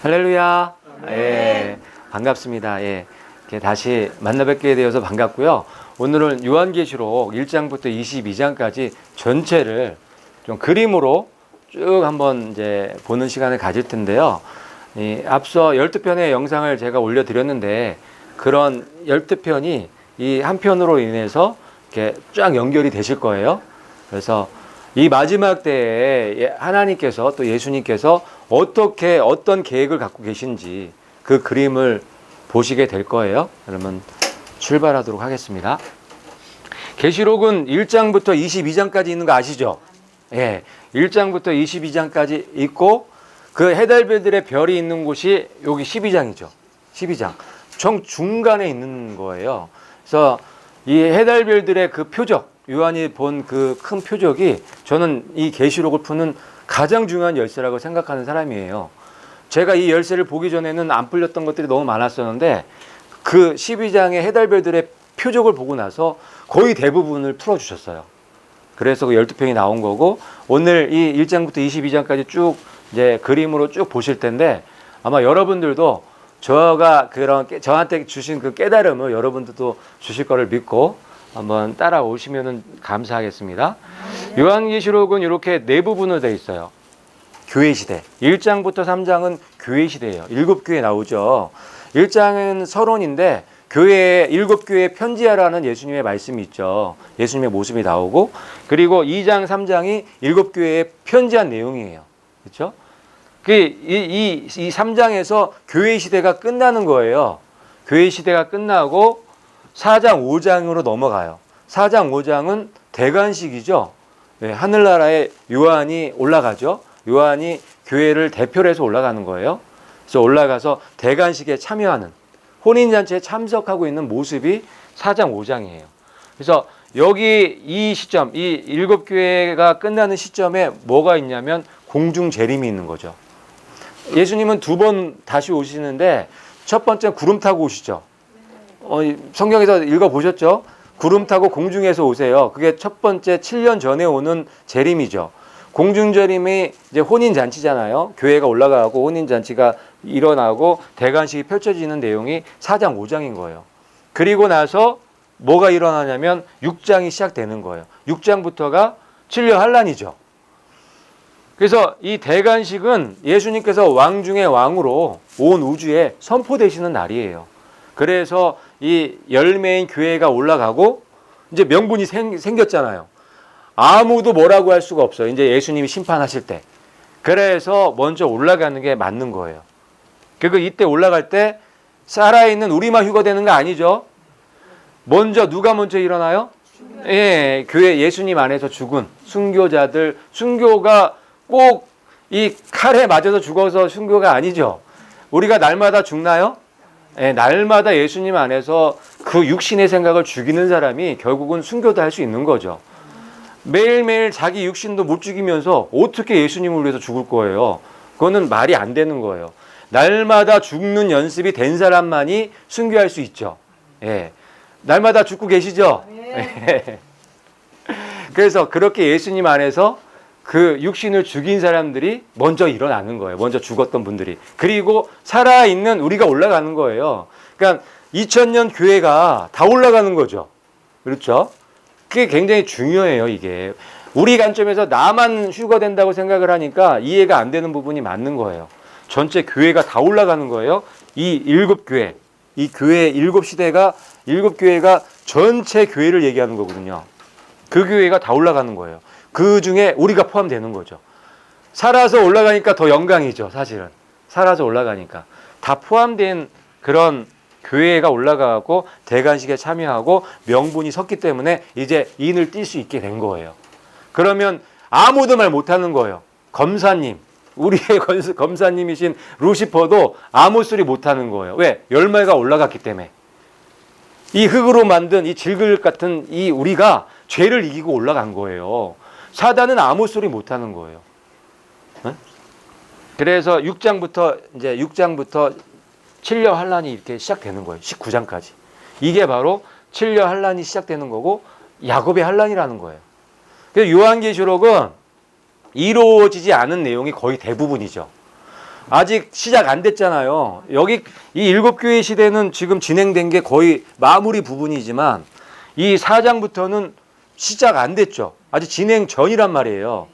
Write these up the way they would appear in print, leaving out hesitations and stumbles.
할렐루야. 예, 반갑습니다. 예, 이렇게 다시 만나 뵙게 되어서 반갑고요. 오늘은 요한계시록 1장부터 22장까지 전체를 좀 그림으로 쭉 한번 이제 보는 시간을 가질 텐데요. 앞서 12편의 영상을 제가 올려드렸는데 그런 12편이 이 한 편으로 인해서 이렇게 쫙 연결이 되실 거예요. 그래서 이 마지막 때에 하나님께서 또 예수님께서 어떤 계획을 갖고 계신지 그 그림을 보시게 될 거예요. 그러면 출발하도록 하겠습니다. 계시록은 1장부터 22장까지 있는 거 아시죠? 예, 1장부터 22장까지 있고 그 해달별들의 별이 있는 곳이 여기 12장이죠. 12장. 정 중간에 있는 거예요. 그래서 이 해달별들의 그 표적, 요한이 본 그 큰 표적이 저는 이 계시록을 푸는 가장 중요한 열쇠라고 생각하는 사람이에요. 제가 이 열쇠를 보기 전에는 안 풀렸던 것들이 너무 많았었는데 그 12장의 해달별들의 표적을 보고 나서 거의 대부분을 풀어주셨어요. 그래서 그 12편이 나온 거고 오늘 이 1장부터 22장까지 쭉 이제 그림으로 쭉 보실 텐데 아마 여러분들도 저한테 주신 그 깨달음을 여러분들도 주실 거를 믿고 한번 따라오시면 감사하겠습니다. 요한계시록은 이렇게 네 부분으로 되어 있어요. 교회 시대. 1장부터 3장은 교회 시대예요. 7교회 나오죠. 1장은 서론인데 교회에 7교회에 편지하라는 예수님의 말씀이 있죠. 예수님의 모습이 나오고 그리고 2장, 3장이 7교회에 편지한 내용이에요. 그렇죠? 이 3장에서 교회 시대가 끝나는 거예요. 교회 시대가 끝나고 4장, 5장으로 넘어가요. 4장, 5장은 대관식이죠. 네, 하늘나라에 요한이 올라가죠. 요한이 교회를 대표로 해서 올라가는 거예요. 그래서 올라가서 대관식에 참여하는 혼인잔치에 참석하고 있는 모습이 4장, 5장이에요. 그래서 여기 이 시점, 이 7교회가 끝나는 시점에 뭐가 있냐면 공중 재림이 있는 거죠. 예수님은 2번 다시 오시는데 첫 번째 구름 타고 오시죠. 성경에서 읽어보셨죠? 구름 타고 공중에서 오세요. 그게 첫 번째 7년 전에 오는 재림이죠. 공중재림이 이제 혼인잔치잖아요. 교회가 올라가고 혼인잔치가 일어나고 대관식이 펼쳐지는 내용이 4장, 5장인 거예요. 그리고 나서 뭐가 일어나냐면 6장이 시작되는 거예요. 6장부터가 7년 환란이죠. 그래서 이 대관식은 예수님께서 왕 중의 왕으로 온 우주에 선포되시는 날이에요. 그래서 이 열매인 교회가 올라가고 이제 명분이 생겼잖아요. 아무도 뭐라고 할 수가 없어요. 이제 예수님이 심판하실 때. 그래서 먼저 올라가는 게 맞는 거예요. 그리고 이때 올라갈 때 살아있는 우리만 휴거되는 거 아니죠. 누가 먼저 일어나요? 예, 교회 예수님 안에서 죽은 순교자들, 순교가 꼭 이 칼에 맞아서 죽어서 순교가 아니죠. 우리가 날마다 죽나요? 예, 날마다 예수님 안에서 그 육신의 생각을 죽이는 사람이 결국은 순교도 할 수 있는 거죠. 매일매일 자기 육신도 못 죽이면서 어떻게 예수님을 위해서 죽을 거예요? 그거는 말이 안 되는 거예요. 날마다 죽는 연습이 된 사람만이 순교할 수 있죠. 예. 날마다 죽고 계시죠? 예. 그래서 그렇게 예수님 안에서 그 육신을 죽인 사람들이 먼저 일어나는 거예요. 먼저 죽었던 분들이. 그리고 살아있는 우리가 올라가는 거예요. 그러니까 2000년 교회가 다 올라가는 거죠. 그렇죠? 그게 굉장히 중요해요, 이게. 우리 관점에서 나만 휴거된다고 생각을 하니까 이해가 안 되는 부분이 맞는 거예요. 전체 교회가 다 올라가는 거예요. 이 7교회, 이 교회 7시대가 7교회가 전체 교회를 얘기하는 거거든요. 그 교회가 다 올라가는 거예요. 그 중에 우리가 포함되는 거죠. 살아서 올라가니까 더 영광이죠, 사실은. 살아서 올라가니까. 다 포함된 그런 교회가 올라가고 대관식에 참여하고 명분이 섰기 때문에 이제 인을 띌 수 있게 된 거예요. 그러면 아무도 말 못하는 거예요. 검사님, 우리의 검사님이신 루시퍼도 아무 소리 못하는 거예요. 왜? 열매가 올라갔기 때문에. 이 흙으로 만든 이 질그릇 같은 이 우리가 죄를 이기고 올라간 거예요. 사단은 아무 소리 못하는 거예요. 네? 그래서 6장부터 7년 환란이 이렇게 시작되는 거예요. 19장까지. 이게 바로 7년 환란이 시작되는 거고 야곱의 환란이라는 거예요. 그래서 요한계시록은 이루어지지 않은 내용이 거의 대부분이죠. 아직 시작 안 됐잖아요. 여기 이 일곱 교회 시대는 지금 진행된 게 거의 마무리 부분이지만 이 4장부터는 시작 안 됐죠. 아직 진행 전이란 말이에요.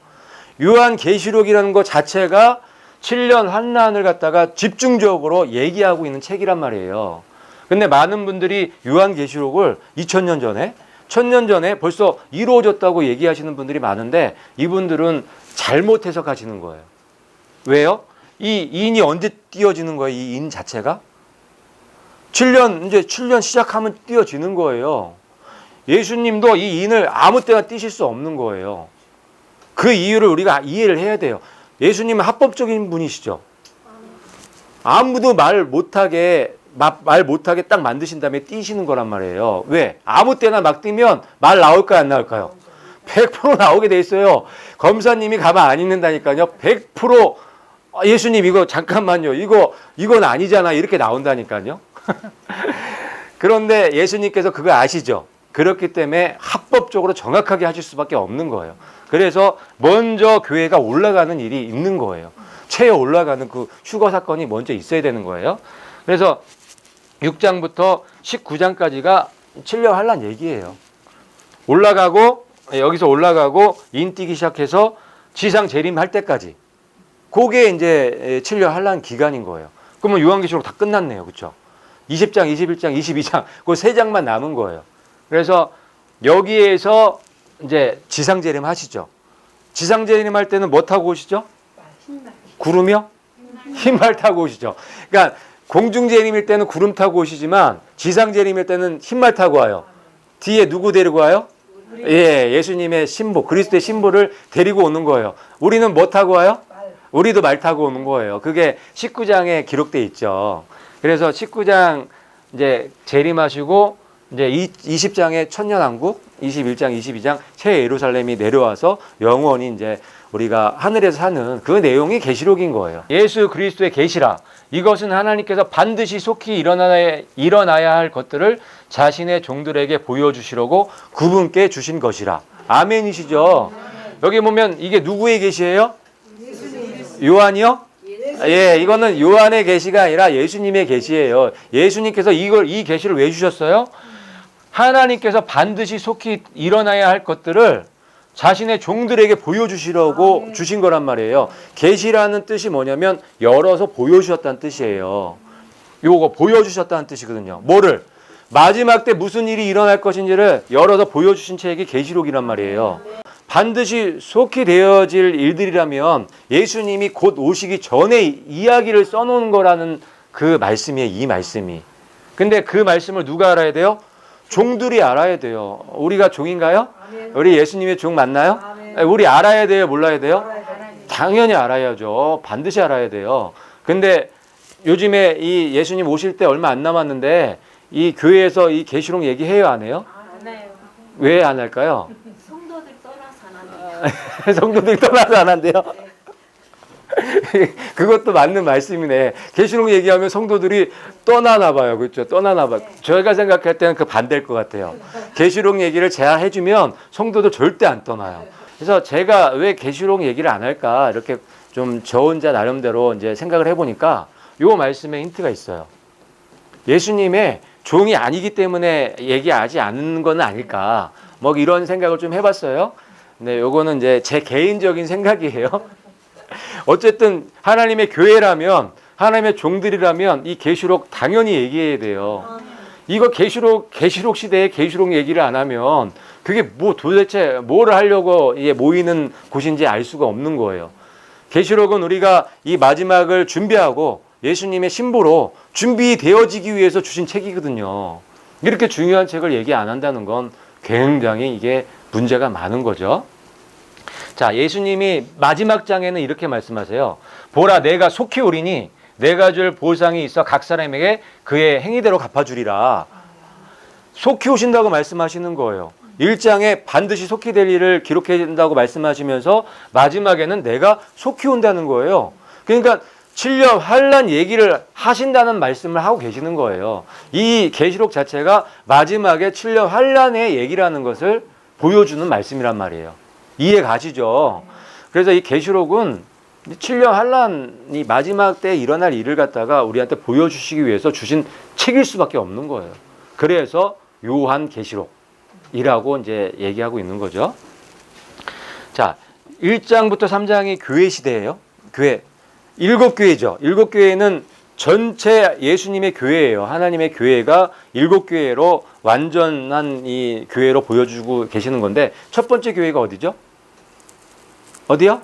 요한계시록이라는 것 자체가 7년 환난을 갖다가 집중적으로 얘기하고 있는 책이란 말이에요. 근데 많은 분들이 요한계시록을 2000년 전에 1000년 전에 벌써 이루어졌다고 얘기하시는 분들이 많은데 이분들은 잘못 해석하시는 거예요. 왜요? 이 인이 언제 띄어지는 거예요? 이 인 자체가? 7년 시작하면 띄어지는 거예요. 예수님도 이 인을 아무 때나 띄실 수 없는 거예요. 그 이유를 우리가 이해를 해야 돼요. 예수님은 합법적인 분이시죠. 아무도 말 못하게 딱 만드신 다음에 띄시는 거란 말이에요. 왜? 아무 때나 막 띄면 말 나올까요, 안 나올까요? 100% 나오게 돼 있어요. 검사님이 가만 안 있는다니까요. 100% 예수님 이거 잠깐만요. 이건 아니잖아. 이렇게 나온다니까요. 그런데 예수님께서 그거 아시죠? 그렇기 때문에 합법적으로 정확하게 하실 수밖에 없는 거예요. 그래서 먼저 교회가 올라가는 일이 있는 거예요. 최에 올라가는 그 휴거 사건이 먼저 있어야 되는 거예요. 그래서 6장부터 19장까지가 7년 환란 얘기예요. 여기서 올라가고 인뛰기 시작해서 지상 재림할 때까지. 그게 이제 7년 환란 기간인 거예요. 그러면 요한계시록 다 끝났네요. 그렇죠? 20장, 21장, 22장 그 3장만 남은 거예요. 그래서 여기에서 이제 지상 재림 하시죠. 지상 재림 할 때는 뭐 타고 오시죠? 구름이요? 흰말 타고 오시죠. 그러니까 공중 재림일 때는 구름 타고 오시지만 지상 재림일 때는 흰말 타고 와요. 뒤에 누구 데리고 와요? 예, 예수님의 신부, 그리스도의 신부를 데리고 오는 거예요. 우리는 뭐 타고 와요? 우리도 말 타고 오는 거예요. 그게 19장에 기록돼 있죠. 그래서 19장 이제 재림하시고 이제 20장에 천년왕국, 21장, 22장 새 예루살렘이 내려와서 영원히 이제 우리가 하늘에서 사는 그 내용이 계시록인 거예요. 예수 그리스도의 계시라. 이것은 하나님께서 반드시 속히 일어나야 할 것들을 자신의 종들에게 보여주시려고 그분께 주신 것이라. 아멘이시죠? 여기 보면 이게 누구의 계시예요? 요한이요? 예, 이거는 요한의 계시가 아니라 예수님의 계시예요. 예수님께서 이 계시를 왜 주셨어요? 하나님께서 반드시 속히 일어나야 할 것들을 자신의 종들에게 보여주시려고 주신 거란 말이에요. 계시라는 뜻이 뭐냐면 열어서 보여주셨다는 뜻이에요. 요거 보여주셨다는 뜻이거든요. 뭐를? 마지막 때 무슨 일이 일어날 것인지를 열어서 보여주신 책이 계시록이란 말이에요. 반드시 속히 되어질 일들이라면 예수님이 곧 오시기 전에 이야기를 써놓은 거라는 그 말씀이에요. 이 말씀이. 근데 그 말씀을 누가 알아야 돼요? 종들이 알아야 돼요. 우리가 종인가요? 우리 예수님의 종 맞나요? 우리 알아야 돼요? 몰라야 돼요? 당연히 알아야죠. 반드시 알아야 돼요. 근데 요즘에 이 예수님 오실 때 얼마 안 남았는데 이 교회에서 이 계시록 얘기해요? 안 해요? 안 해요. 왜 안 할까요? 성도들 떠나서 안 한대요. 성도들이 떠나서 안 한대요? 그것도 맞는 말씀이네. 계시록 얘기하면 성도들이 떠나나 봐요. 그렇죠? 떠나나 봐. 저희가 생각할 때는 그 반대일 것 같아요. 계시록 얘기를 제가 해주면 성도들 절대 안 떠나요. 그래서 제가 왜 계시록 얘기를 안 할까 이렇게 좀 저 혼자 나름대로 이제 생각을 해보니까 요 말씀에 힌트가 있어요. 예수님의 종이 아니기 때문에 얘기하지 않는 건 아닐까. 뭐 이런 생각을 좀 해봤어요. 근데 요거는 이제 제 개인적인 생각이에요. 어쨌든 하나님의 교회라면 하나님의 종들이라면 이 계시록 당연히 얘기해야 돼요. 이거 계시록 시대에 계시록 얘기를 안 하면 그게 뭐 도대체 뭘 하려고 이게 모이는 곳인지 알 수가 없는 거예요. 계시록은 우리가 이 마지막을 준비하고 예수님의 신부로 준비되어지기 위해서 주신 책이거든요. 이렇게 중요한 책을 얘기 안 한다는 건 굉장히 이게 문제가 많은 거죠. 자, 예수님이 마지막 장에는 이렇게 말씀하세요. 보라, 내가 속히 오리니 내가 줄 보상이 있어 각 사람에게 그의 행위대로 갚아주리라. 속히 오신다고 말씀하시는 거예요. 1장에 반드시 속히 될 일을 기록해야 된다고 말씀하시면서 마지막에는 내가 속히 온다는 거예요. 그러니까 7년 환란 얘기를 하신다는 말씀을 하고 계시는 거예요. 이 계시록 자체가 마지막에 7년 환란의 얘기라는 것을 보여주는 말씀이란 말이에요. 이해 가시죠? 그래서 이 계시록은 7년 환란이 마지막 때에 일어날 일을 갖다가 우리한테 보여주시기 위해서 주신 책일 수밖에 없는 거예요. 그래서 요한계시록이라고 이제 얘기하고 있는 거죠. 자, 1장부터 3장이 교회 시대예요. 교회. 7교회죠. 7교회는 전체 예수님의 교회예요. 하나님의 교회가 7교회로 완전한 이 교회로 보여주고 계시는 건데, 첫 번째 교회가 어디죠? 어디요?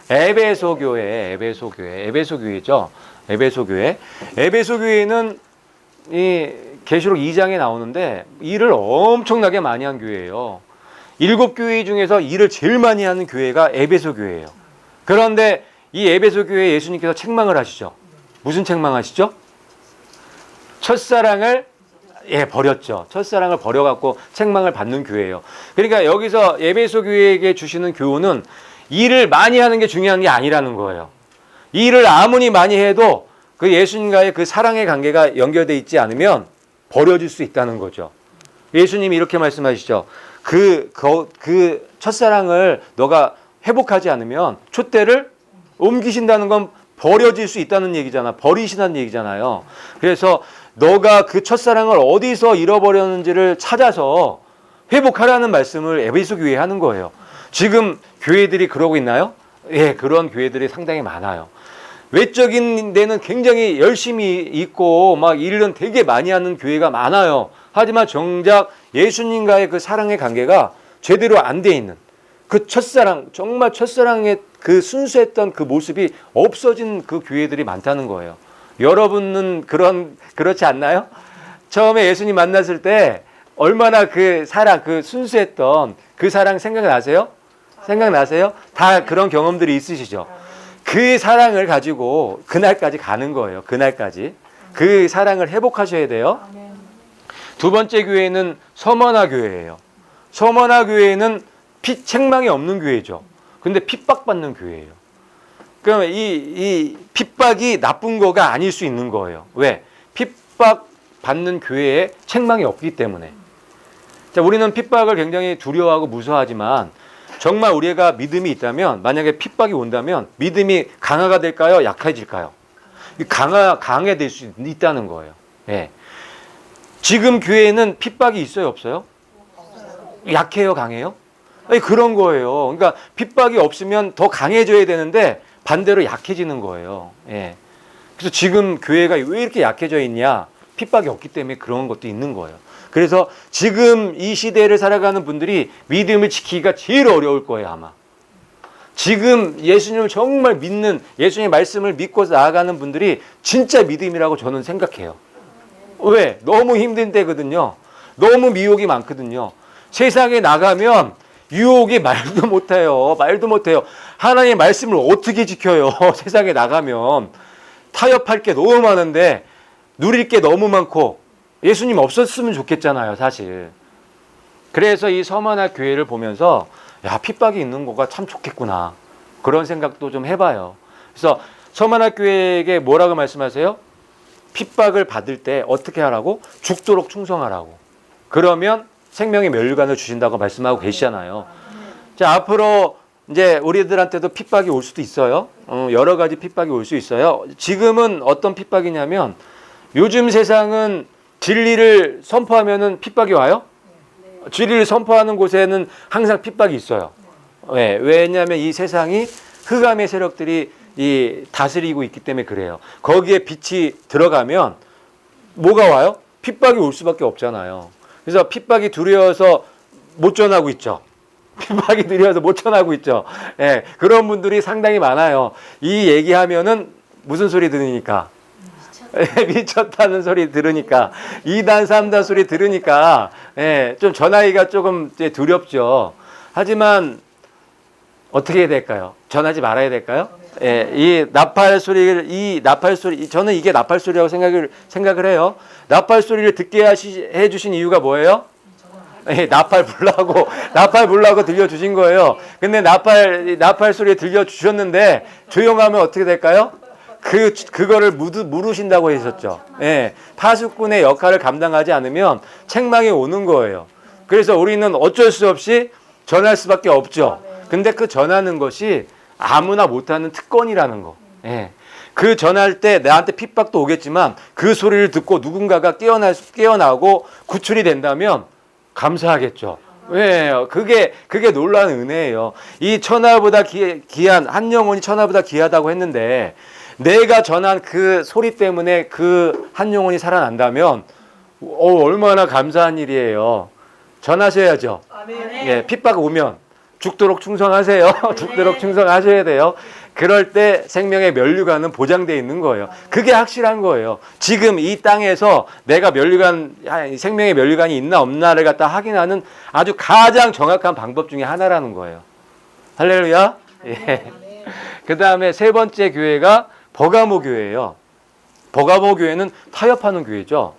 에베소 교회, 에베소 교회, 에베소 교회죠. 에베소 교회. 에베소 교회는 이 계시록 2장에 나오는데 일을 엄청나게 많이 한 교회예요. 7교회 중에서 일을 제일 많이 하는 교회가 에베소 교회예요. 그런데 이 에베소 교회에 예수님께서 책망을 하시죠. 무슨 책망하시죠? 첫사랑을 버렸죠. 첫사랑을 버려갖고 책망을 받는 교회예요. 그러니까 여기서 에베소 교회에게 주시는 교훈은 일을 많이 하는 게 중요한 게 아니라는 거예요. 일을 아무리 많이 해도 그 예수님과의 그 사랑의 관계가 연결되어 있지 않으면 버려질 수 있다는 거죠. 예수님이 이렇게 말씀하시죠. 그 첫사랑을 너가 회복하지 않으면 촛대를 옮기신다는 건 버려질 수 있다는 얘기잖아. 버리신다는 얘기잖아요. 그래서 너가 그 첫사랑을 어디서 잃어버렸는지를 찾아서 회복하라는 말씀을 에베소 교회에 하는 거예요. 지금 교회들이 그러고 있나요? 예, 그런 교회들이 상당히 많아요. 외적인 데는 굉장히 열심히 있고 막 일은 되게 많이 하는 교회가 많아요. 하지만 정작 예수님과의 그 사랑의 관계가 제대로 안 돼 있는 그 첫사랑, 정말 첫사랑의 그 순수했던 그 모습이 없어진 그 교회들이 많다는 거예요. 여러분은 그렇지 않나요? 처음에 예수님 만났을 때 얼마나 그 사랑, 그 순수했던 그 사랑 생각나세요? 생각나세요? 다 그런 경험들이 있으시죠? 그 사랑을 가지고 그날까지 가는 거예요. 그날까지. 그 사랑을 회복하셔야 돼요. 두 번째 교회는 서머나 교회예요. 서머나 교회는 책망이 없는 교회죠. 근데 핍박받는 교회예요. 그러면 이 핍박이 나쁜 거가 아닐 수 있는 거예요. 왜? 핍박받는 교회에 책망이 없기 때문에. 자, 우리는 핍박을 굉장히 두려워하고 무서워하지만 정말 우리가 믿음이 있다면, 만약에 핍박이 온다면 믿음이 강화가 될까요? 약해질까요? 강해질 수 있다는 거예요. 예. 지금 교회에는 핍박이 있어요, 없어요? 약해요, 강해요? 아니, 그런 거예요. 그러니까 핍박이 없으면 더 강해져야 되는데 반대로 약해지는 거예요. 예. 그래서 지금 교회가 왜 이렇게 약해져 있냐? 핍박이 없기 때문에 그런 것도 있는 거예요. 그래서 지금 이 시대를 살아가는 분들이 믿음을 지키기가 제일 어려울 거예요, 아마. 지금 예수님을 정말 믿는, 예수님의 말씀을 믿고 나아가는 분들이 진짜 믿음이라고 저는 생각해요. 왜? 너무 힘든 때거든요. 너무 미혹이 많거든요. 세상에 나가면 유혹이 말도 못해요. 말도 못해요. 하나님의 말씀을 어떻게 지켜요? 세상에 나가면 타협할 게 너무 많은데 누릴 게 너무 많고 예수님 없었으면 좋겠잖아요, 사실. 그래서 이 서머나 교회를 보면서 야, 핍박이 있는 거가 참 좋겠구나. 그런 생각도 좀 해봐요. 그래서 서머나 교회에게 뭐라고 말씀하세요? 핍박을 받을 때 어떻게 하라고? 죽도록 충성하라고. 그러면 생명의 멸류관을 주신다고 말씀하고 계시잖아요. 자, 앞으로 이제 우리들한테도 핍박이 올 수도 있어요. 여러 가지 핍박이 올 수 있어요. 지금은 어떤 핍박이냐면 요즘 세상은 진리를 선포하면은 핍박이 와요? 진리를 선포하는 곳에는 항상 핍박이 있어요. 왜? 왜냐하면 이 세상이 흑암의 세력들이 다스리고 있기 때문에 그래요. 거기에 빛이 들어가면 뭐가 와요? 핍박이 올 수밖에 없잖아요. 그래서 핍박이 두려워서 못 전하고 있죠. 핍박이 두려워서 못 전하고 있죠. 예, 그런 분들이 상당히 많아요. 이 얘기하면은 무슨 소리 들으니까? 미쳤다는 소리 들으니까, 2단, 3단 소리 들으니까, 예, 좀 전하기가 조금 이제 두렵죠. 하지만, 어떻게 해야 될까요? 전하지 말아야 될까요? 예, 이 나팔 소리, 저는 이게 나팔 소리라고 생각을 해요. 나팔 소리를 듣게 해주신 이유가 뭐예요? 예, 나팔 불라고 들려주신 거예요. 근데 나팔 소리 들려주셨는데, 조용하면 어떻게 될까요? 그거를 물으신다고 했었죠. 예, 파수꾼의 역할을 감당하지 않으면 책망이 오는 거예요. 그래서 우리는 어쩔 수 없이 전할 수밖에 없죠. 근데 그 전하는 것이 아무나 못하는 특권이라는 거. 예. 그 전할 때 나한테 핍박도 오겠지만 그 소리를 듣고 누군가가 깨어나고 구출이 된다면 감사하겠죠. 왜요? 그게 놀라운 은혜예요. 이 천하보다 귀한 한 영혼이 천하보다 귀하다고 했는데 내가 전한 그 소리 때문에 그 한 영혼이 살아난다면 얼마나 감사한 일이에요. 전하셔야죠. 예, 핍박 오면 죽도록 충성하세요. 죽도록 충성하셔야 돼요. 그럴 때 생명의 면류관은 보장되어 있는 거예요. 그게 확실한 거예요. 지금 이 땅에서 내가 생명의 면류관이 있나 없나를 갖다 확인하는 아주 가장 정확한 방법 중에 하나라는 거예요. 할렐루야. 예. 그 다음에 세 번째 교회가 버가모 교회예요. 버가모 교회는 타협하는 교회죠.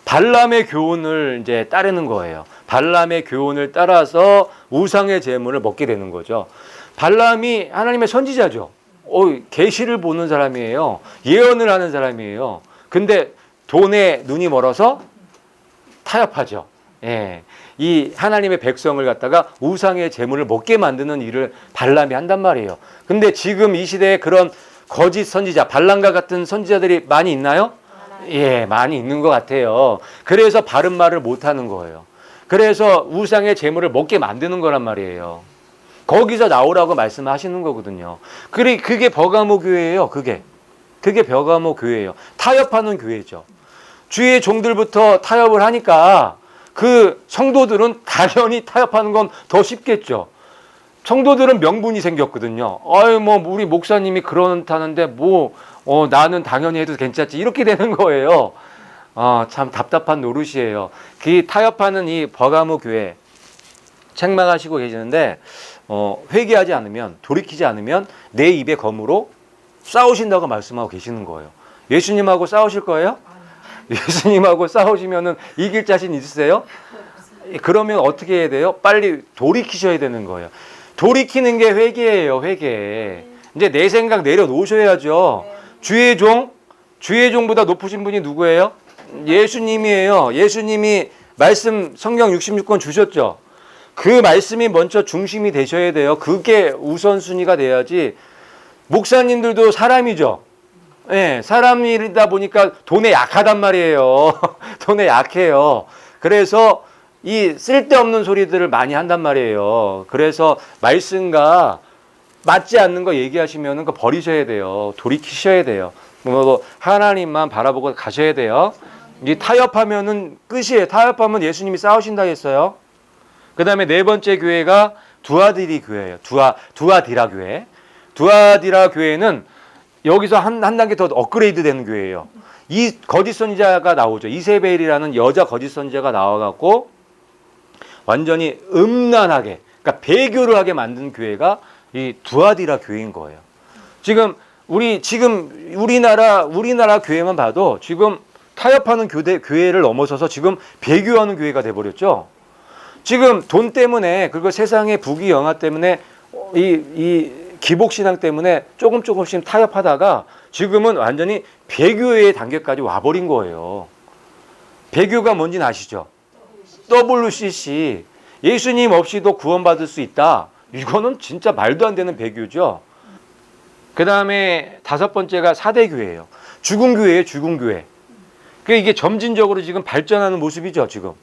발람의 교훈을 이제 따르는 거예요. 발람의 교훈을 따라서 우상의 제물을 먹게 되는 거죠. 발람이 하나님의 선지자죠. 계시를 보는 사람이에요. 예언을 하는 사람이에요. 근데 돈에 눈이 멀어서 타협하죠. 예. 이 하나님의 백성을 갖다가 우상의 제물을 먹게 만드는 일을 발람이 한단 말이에요. 근데 지금 이 시대에 그런 거짓 선지자, 발람과 같은 선지자들이 많이 있나요? 예, 많이 있는 것 같아요. 그래서 바른 말을 못하는 거예요. 그래서 우상의 제물을 먹게 만드는 거란 말이에요. 거기서 나오라고 말씀하시는 거거든요. 그게 버가모 교회예요. 그게 버가모 교회예요. 타협하는 교회죠. 주의 종들부터 타협을 하니까 그 성도들은 당연히 타협하는 건 더 쉽겠죠. 성도들은 명분이 생겼거든요. 우리 목사님이 그렇다는데 나는 당연히 해도 괜찮지. 이렇게 되는 거예요. 참 답답한 노릇이에요. 그 타협하는 이 버가모 교회 책망하시고 계시는데 회개하지 않으면, 돌이키지 않으면 내 입의 검으로 싸우신다고 말씀하고 계시는 거예요. 예수님하고 싸우실 거예요? 예수님하고 싸우시면은 이길 자신 있으세요? 그러면 어떻게 해야 돼요? 빨리 돌이키셔야 되는 거예요. 돌이키는 게 회개예요, 회개. 이제 내 생각 내려놓으셔야죠. 주의 종보다 높으신 분이 누구예요? 예수님이에요. 예수님이 말씀 성경 66권 주셨죠. 그 말씀이 먼저 중심이 되셔야 돼요. 그게 우선순위가 돼야지. 목사님들도 사람이죠. 예, 사람이다 보니까 돈에 약하단 말이에요. 돈에 약해요. 그래서 이 쓸데없는 소리들을 많이 한단 말이에요. 그래서 말씀과 맞지 않는 거 얘기하시면 그거 버리셔야 돼요. 돌이키셔야 돼요. 하나님만 바라보고 가셔야 돼요. 이 타협하면은 끝이에요. 타협하면 예수님이 싸우신다 했어요. 그 다음에 네 번째 교회가 두아디리 교회예요. 두아디라 교회. 두아디라 교회는 여기서 한 단계 더 업그레이드 되는 교회예요. 이 거짓 선지자가 나오죠. 이세벨이라는 여자 거짓 선지자가 나와갖고 완전히 음란하게, 그러니까 배교를 하게 만든 교회가 이 두아디라 교회인 거예요. 지금 우리나라 교회만 봐도 지금 타협하는 교회를 넘어서서 지금 배교하는 교회가 돼버렸죠. 지금 돈 때문에, 그리고 세상의 부귀영화 때문에, 이 기복신앙 때문에 조금씩 타협하다가 지금은 완전히 배교의 단계까지 와버린 거예요. 배교가 뭔지는 아시죠? WCC. 예수님 없이도 구원받을 수 있다. 이거는 진짜 말도 안 되는 배교죠. 그 다음에 다섯 번째가 사대교회예요. 죽은 교회예요, 죽은 교회. 이게 점진적으로 지금 발전하는 모습이죠, 지금.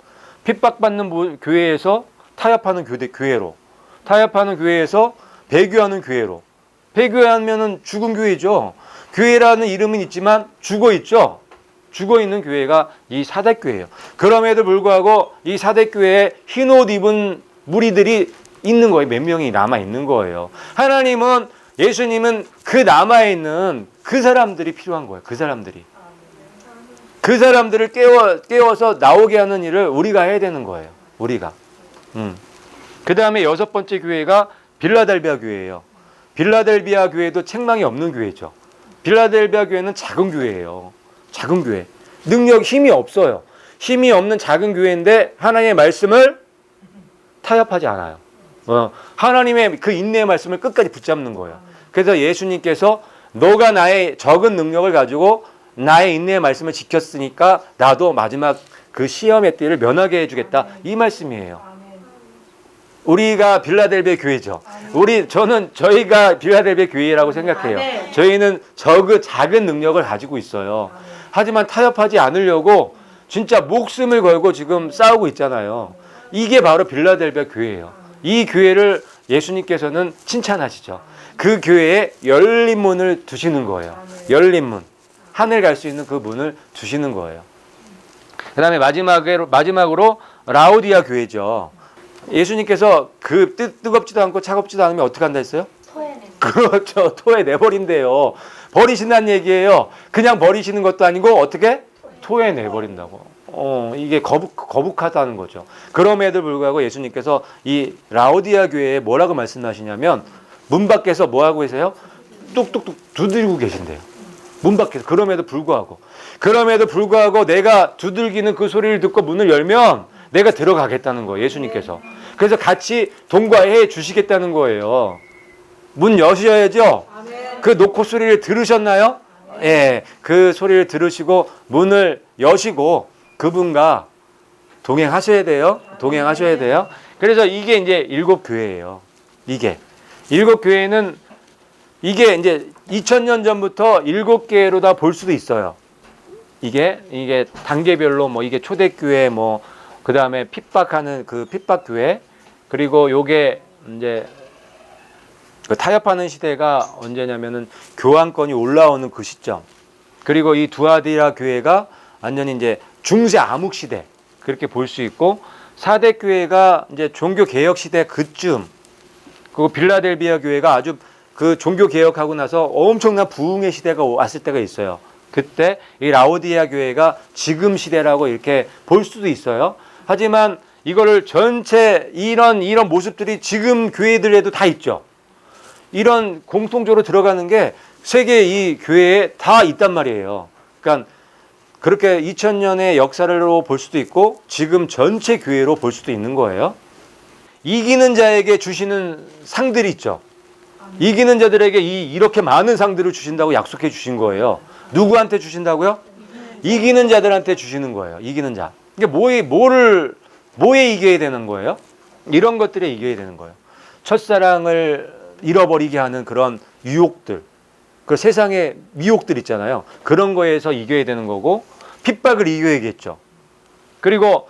핍박받는 교회에서 타협하는 교회로. 타협하는 교회에서 배교하는 교회로. 배교하면은 죽은 교회죠. 교회라는 이름은 있지만 죽어 있죠. 죽어 있는 교회가 이 사대교회예요. 그럼에도 불구하고 이 사대교회에 흰옷 입은 무리들이 있는 거예요. 몇 명이 남아 있는 거예요. 하나님은, 예수님은 그 남아 있는 그 사람들이 필요한 거예요. 그 사람들을 깨워서 나오게 하는 일을 우리가 해야 되는 거예요. 우리가. 그 다음에 여섯 번째 교회가 빌라델비아 교회예요. 빌라델비아 교회도 책망이 없는 교회죠. 빌라델비아 교회는 작은 교회예요. 작은 교회. 힘이 없어요. 힘이 없는 작은 교회인데 하나님의 말씀을 타협하지 않아요. 하나님의 그 인내의 말씀을 끝까지 붙잡는 거예요. 그래서 예수님께서 너가 나의 적은 능력을 가지고 나의 인내의 말씀을 지켰으니까 나도 마지막 그 시험의 때를 면하게 해주겠다. 이 말씀이에요. 우리가 빌라델비아 교회죠. 저희가 빌라델비아 교회라고 생각해요. 아멘. 저희는 작은 능력을 가지고 있어요. 하지만 타협하지 않으려고 진짜 목숨을 걸고 지금 싸우고 있잖아요. 이게 바로 빌라델비아 교회예요. 이 교회를 예수님께서는 칭찬하시죠. 그 교회에 열린 문을 두시는 거예요. 열린 문. 하늘 갈 수 있는 그 문을 두시는 거예요. 그 다음에 마지막으로 라오디아 교회죠. 예수님께서 그 뜨겁지도 않고 차갑지도 않으면 어떻게 한다 했어요? 토해내. 그렇죠. 토해내버린대요. 버리신다는 얘기예요. 그냥 버리시는 것도 아니고 어떻게? 토해내버린다고. 이게 거북하다는 거죠. 그럼에도 불구하고 예수님께서 이 라오디아 교회에 뭐라고 말씀하시냐면 문 밖에서 뭐 하고 계세요? 뚝뚝뚝 두들고 계신대요. 문 밖에서. 그럼에도 불구하고 내가 두들기는 그 소리를 듣고 문을 열면 내가 들어가겠다는 거예요. 예수님께서. 그래서 같이 동거해 주시겠다는 거예요. 문 여셔야죠. 그 놓고 소리를 들으셨나요? 예, 그 소리를 들으시고 문을 여시고 그분과 동행하셔야 돼요. 그래서 이게 이제 일곱 교회예요. 이게 일곱 교회는 이게 이제 2000년 전부터 일곱 개로 다 볼 수도 있어요. 이게 단계별로 뭐 이게 초대교회 뭐 그다음에 핍박하는 그 핍박교회, 그리고 요게 이제 그 타협하는 시대가 언제냐면은 교황권이 올라오는 그 시점. 그리고 이 두아디라 교회가 완전히 이제 중세 암흑 시대 그렇게 볼 수 있고, 4대 교회가 이제 종교 개혁 시대 그쯤, 그리고 빌라델비아 교회가 아주 그 종교 개혁하고 나서 엄청난 부흥의 시대가 왔을 때가 있어요. 그때 이 라오디아 교회가 지금 시대라고 이렇게 볼 수도 있어요. 하지만 이거를 전체 이런 모습들이 지금 교회들에도 다 있죠. 이런 공통적으로 들어가는 게 세계 이 교회에 다 있단 말이에요. 그러니까 그렇게 2000년의 역사로 볼 수도 있고 지금 전체 교회로 볼 수도 있는 거예요. 이기는 자에게 주시는 상들이 있죠. 이기는 자들에게 이렇게 많은 상들을 주신다고 약속해 주신 거예요. 누구한테 주신다고요? 이기는 자들한테 주시는 거예요. 이기는 자. 이게 뭐에 이겨야 되는 거예요? 이런 것들에 이겨야 되는 거예요. 첫사랑을 잃어버리게 하는 그런 유혹들, 그 세상의 미혹들 있잖아요. 그런 거에서 이겨야 되는 거고, 핍박을 이겨야겠죠. 그리고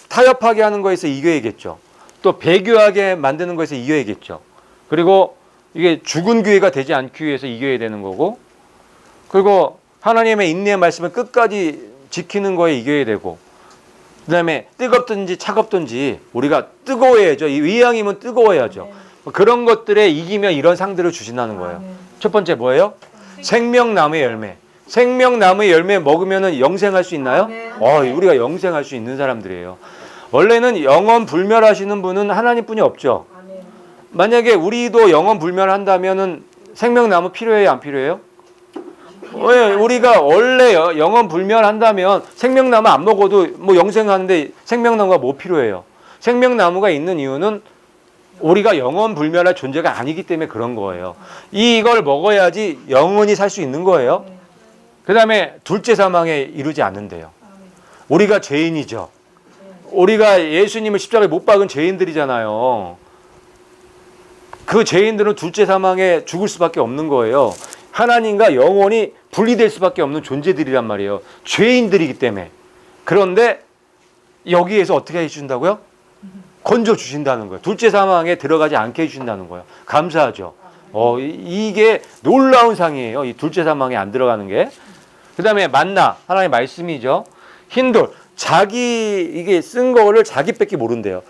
타협하게 하는 거에서 이겨야겠죠. 또 배교하게 만드는 거에서 이겨야겠죠. 그리고 이게 죽은 교회가 되지 않기 위해서 이겨야 되는 거고, 그리고 하나님의 인내의 말씀을 끝까지 지키는 거에 이겨야 되고, 그 다음에 뜨겁든지 차갑든지 우리가 뜨거워야죠. 이왕이면 뜨거워야죠. 그런 것들에 이기면 이런 상들을 주신다는 거예요. 첫 번째 뭐예요? 생명나무의 열매. 생명나무의 열매 먹으면 영생할 수 있나요? 우리가 영생할 수 있는 사람들이에요. 원래는 영원 불멸하시는 분은 하나님뿐이 없죠. 만약에 우리도 영원 불멸한다면은 생명나무 필요해요, 안 필요해요? 왜 우리가 원래 영원 불멸한다면 생명나무 안 먹어도 뭐 영생하는데 생명나무가 뭐 필요해요? 생명나무가 있는 이유는 우리가 영원 불멸할 존재가 아니기 때문에 그런 거예요. 이걸 먹어야지 영원히 살 수 있는 거예요. 그 다음에 둘째 사망에 이르지 않는데요. 우리가 죄인이죠. 우리가 예수님을 십자가에 못 박은 죄인들이잖아요. 그 죄인들은 둘째 사망에 죽을 수밖에 없는 거예요. 하나님과 영원히 분리될 수밖에 없는 존재들이란 말이에요. 죄인들이기 때문에. 그런데 여기에서 어떻게 해주신다고요? 건져 주신다는 거예요. 둘째 사망에 들어가지 않게 해주신다는 거예요. 감사하죠. 이게 놀라운 상이에요. 이 둘째 사망에 안 들어가는 게. 그 다음에 만나, 하나님의 말씀이죠. 흰돌, 이게 쓴 거를 자기밖에 모른대요.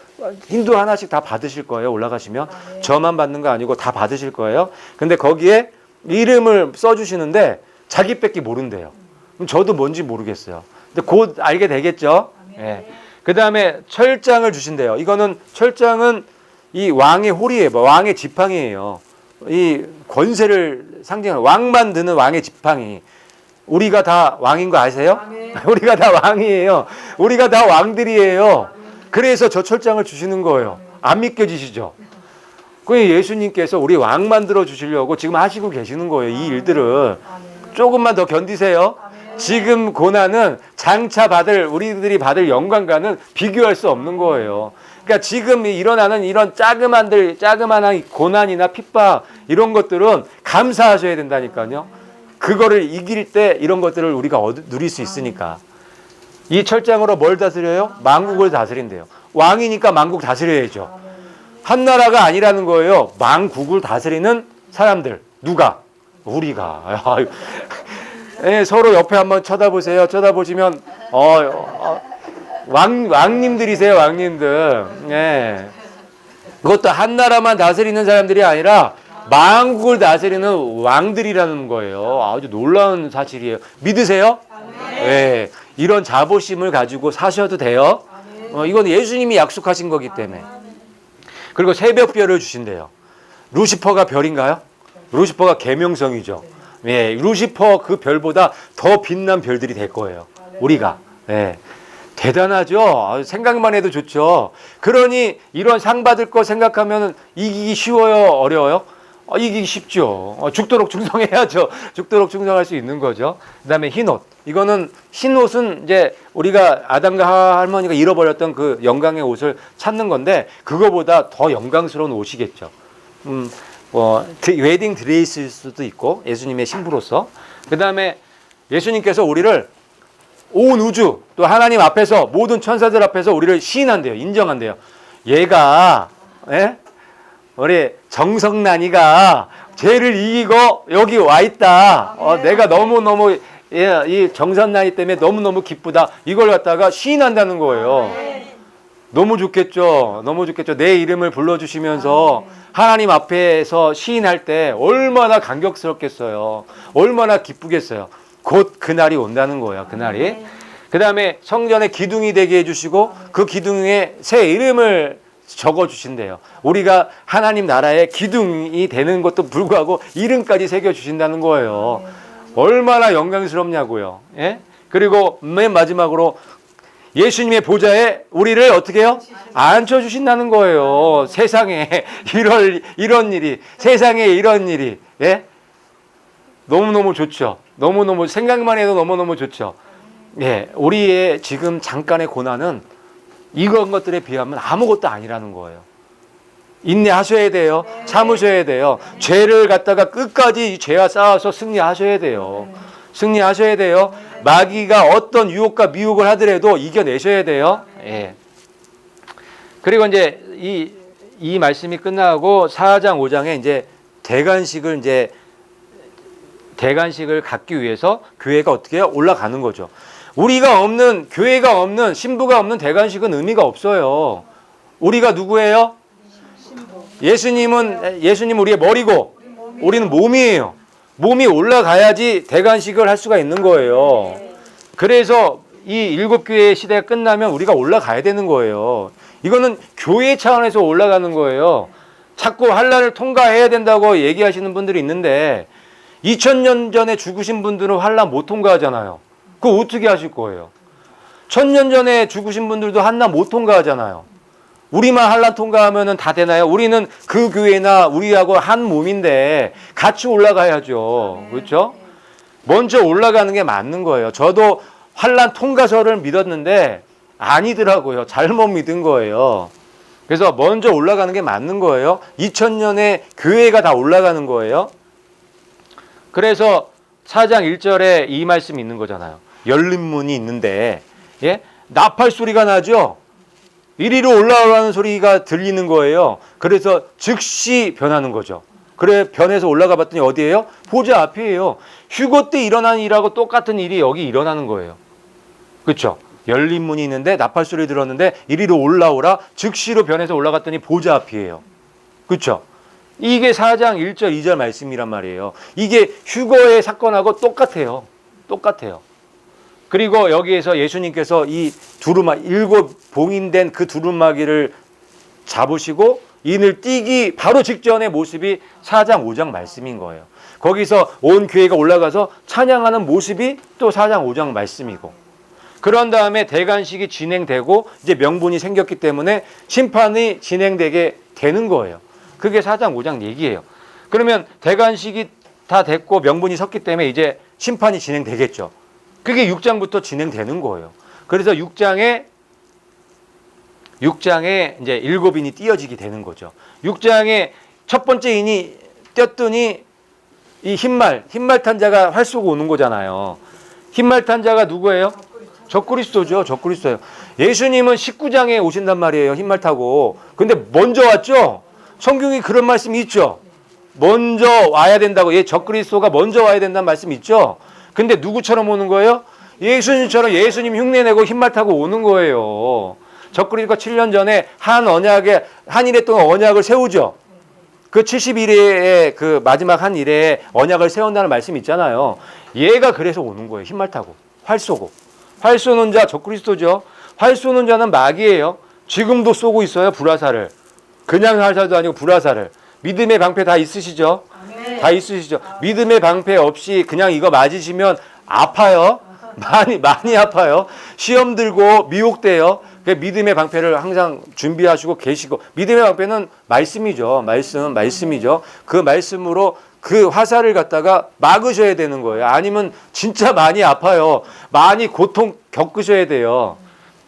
흰돌 하나씩 다 받으실 거예요. 올라가시면. 저만 받는 거 아니고 다 받으실 거예요. 근데 거기에 이름을 써주시는데 자기밖에 모른대요. 그럼 저도 뭔지 모르겠어요. 근데 곧 알게 되겠죠. 예. 그 다음에 철장을 주신대요. 철장은 이 왕의 홀이에요. 왕의 지팡이에요. 이 권세를 상징하는, 왕만 드는 왕의 지팡이. 우리가 다 왕인 거 아세요? 우리가 다 왕이에요. 우리가 다 왕들이에요. 그래서 저 철장을 주시는 거예요. 안 믿겨지시죠? 그 예수님께서 우리 왕 만들어 주시려고 지금 하시고 계시는 거예요. 이 일들을. 조금만 더 견디세요. 지금 고난은 장차 우리들이 받을 영광과는 비교할 수 없는 거예요. 그러니까 지금 일어나는 이런 자그마한 고난이나 핍박 이런 것들은 감사하셔야 된다니까요. 그거를 이길 때 이런 것들을 우리가 누릴 수 있으니까. 이 철장으로 뭘 다스려요? 만국을 다스린대요. 왕이니까 만국 다스려야죠. 한 나라가 아니라는 거예요. 만국을 다스리는 사람들. 누가? 우리가. 네, 서로 옆에 한번 쳐다보세요. 쳐다보시면 왕님들이세요. 왕님들. 네. 그것도 한 나라만 다스리는 사람들이 아니라 만국을 다스리는 왕들이라는 거예요. 아주 놀라운 사실이에요. 믿으세요? 네. 이런 자부심을 가지고 사셔도 돼요. 이건 예수님이 약속하신 거기 때문에. 그리고 새벽별을 주신대요. 루시퍼가 별인가요? 루시퍼가 계명성이죠. 예, 루시퍼 그 별보다 더 빛난 별들이 될 거예요. 우리가. 예. 대단하죠. 생각만 해도 좋죠. 그러니 이런 상 받을 거 생각하면 이기기 쉬워요? 어려워요? 이기기 쉽죠. 죽도록 충성해야죠. 죽도록 충성할 수 있는 거죠. 그 다음에 흰옷. 이거는 흰옷은 이제 우리가 아담과 할머니가 잃어버렸던 그 영광의 옷을 찾는 건데 그거보다 더 영광스러운 옷이겠죠. 웨딩 드레스일 수도 있고 예수님의 신부로서. 그 다음에 예수님께서 우리를 온 우주 또 하나님 앞에서 모든 천사들 앞에서 우리를 시인한대요. 인정한대요. 얘가 우리 정성난이가 죄를 이기고 여기 와 있다. 내가 너무너무 이 정성난이 때문에 너무너무 기쁘다. 이걸 갖다가 시인한다는 거예요. 너무 좋겠죠. 너무 좋겠죠. 내 이름을 불러주시면서 하나님 앞에서 시인할 때 얼마나 감격스럽겠어요. 얼마나 기쁘겠어요. 곧 그날이 온다는 거예요. 그날이. 그 다음에 성전에 기둥이 되게 해주시고 그 기둥에 새 이름을 적어주신대요. 우리가 하나님 나라의 기둥이 되는 것도 불구하고 이름까지 새겨주신다는 거예요. 얼마나 영광스럽냐고요. 예? 그리고 맨 마지막으로 예수님의 보좌에 우리를 어떻게 해요? 앉혀주신다는 거예요. 세상에 이런 일이, 세상에 이런 일이. 예? 너무너무 좋죠. 너무너무 생각만 해도 너무너무 좋죠. 예, 우리의 지금 잠깐의 고난은 이런 것들에 비하면 아무것도 아니라는 거예요. 인내하셔야 돼요. 참으셔야 돼요. 죄를 갖다가 끝까지 죄와 싸워서 승리하셔야 돼요. 승리하셔야 돼요. 마귀가 어떤 유혹과 미혹을 하더라도 이겨내셔야 돼요. 예. 그리고 이제 이 말씀이 끝나고 4장 5장에 이제 대관식을 갖기 위해서 교회가 어떻게 해요? 올라가는 거죠. 우리가 없는, 교회가 없는, 신부가 없는 대관식은 의미가 없어요. 우리가 누구예요? 예수님 우리의 머리고 우리는 몸이에요. 몸이 올라가야지 대관식을 할 수가 있는 거예요. 그래서 이 일곱 교회의 시대가 끝나면 우리가 올라가야 되는 거예요. 이거는 교회 차원에서 올라가는 거예요. 자꾸 환난을 통과해야 된다고 얘기하시는 분들이 있는데 2000년 전에 죽으신 분들은 환난 못 통과하잖아요. 그거 어떻게 하실 거예요? 1000년 전에 죽으신 분들도 환난 못 통과하잖아요. 우리만 환난 통과하면 다 되나요? 우리는 그 교회나 우리하고 한 몸인데 같이 올라가야죠. 그렇죠? 먼저 올라가는 게 맞는 거예요. 저도 환난 통과서를 믿었는데 아니더라고요. 잘못 믿은 거예요. 그래서 먼저 올라가는 게 맞는 거예요. 2000년에 교회가 다 올라가는 거예요. 그래서 4장 1절에 이 말씀이 있는 거잖아요. 열린 문이 있는데 나팔 소리가 나죠. 이리로 올라오라는 소리가 들리는 거예요. 그래서 즉시 변하는 거죠. 그래 변해서 올라가 봤더니 어디예요? 보좌 앞이에요. 휴거 때 일어난 일하고 똑같은 일이 여기 일어나는 거예요. 그렇죠? 열린 문이 있는데 나팔 소리 들었는데 이리로 올라오라 즉시로 변해서 올라갔더니 보좌 앞이에요. 그렇죠? 이게 4장 1절 2절 말씀이란 말이에요. 이게 휴거의 사건하고 똑같아요. 똑같아요. 그리고 여기에서 예수님께서 이 두루마기, 7 봉인된 그 두루마기를 잡으시고 인을 띄기 바로 직전의 모습이 4장 5장 말씀인 거예요. 거기서 온 교회가 올라가서 찬양하는 모습이 또 4장 5장 말씀이고, 그런 다음에 대관식이 진행되고 이제 명분이 생겼기 때문에 심판이 진행되게 되는 거예요. 그게 4장 5장 얘기예요. 그러면 대관식이 다 됐고 명분이 섰기 때문에 이제 심판이 진행되겠죠. 그게 6장부터 진행되는 거예요. 그래서 6장에 6장에 이제 7인이 띄어지게 되는 거죠. 6장에 첫 번째 인이 띄었더니 이 흰말 탄 자가 활 쏘고 오는 거잖아요. 흰말 탄 자가 누구예요? 적그리스도죠. 적그리스도예요. 예수님은 19장에 오신단 말이에요. 흰말 타고. 근데 먼저 왔죠? 성경이 그런 말씀이 있죠. 먼저 와야 된다고. 적그리스도가 먼저 와야 된다는 말씀이 있죠. 근데 누구처럼 오는 거예요? 예수님처럼 예수님 흉내내고 흰말 타고 오는 거예요. 적그리스도가 7년 전에 한 일에 동안 언약을 세우죠. 그 70일의 그 마지막 한 일에 언약을 세운다는 말씀이 있잖아요. 얘가 그래서 오는 거예요. 흰말 타고. 활 쏘고. 활 쏘는 자 적그리스도죠. 활 쏘는 자는 마귀예요. 지금도 쏘고 있어요. 불화살을. 그냥 활살도 아니고 불화살을. 믿음의 방패 다 있으시죠? 다 있으시죠? 믿음의 방패 없이 그냥 이거 맞으시면 아파요. 많이 아파요. 시험 들고 미혹돼요. 믿음의 방패를 항상 준비하시고 계시고, 믿음의 방패는 말씀이죠. 말씀이죠. 그 말씀으로 그 화살을 갖다가 막으셔야 되는 거예요. 아니면 진짜 많이 아파요. 많이 고통 겪으셔야 돼요.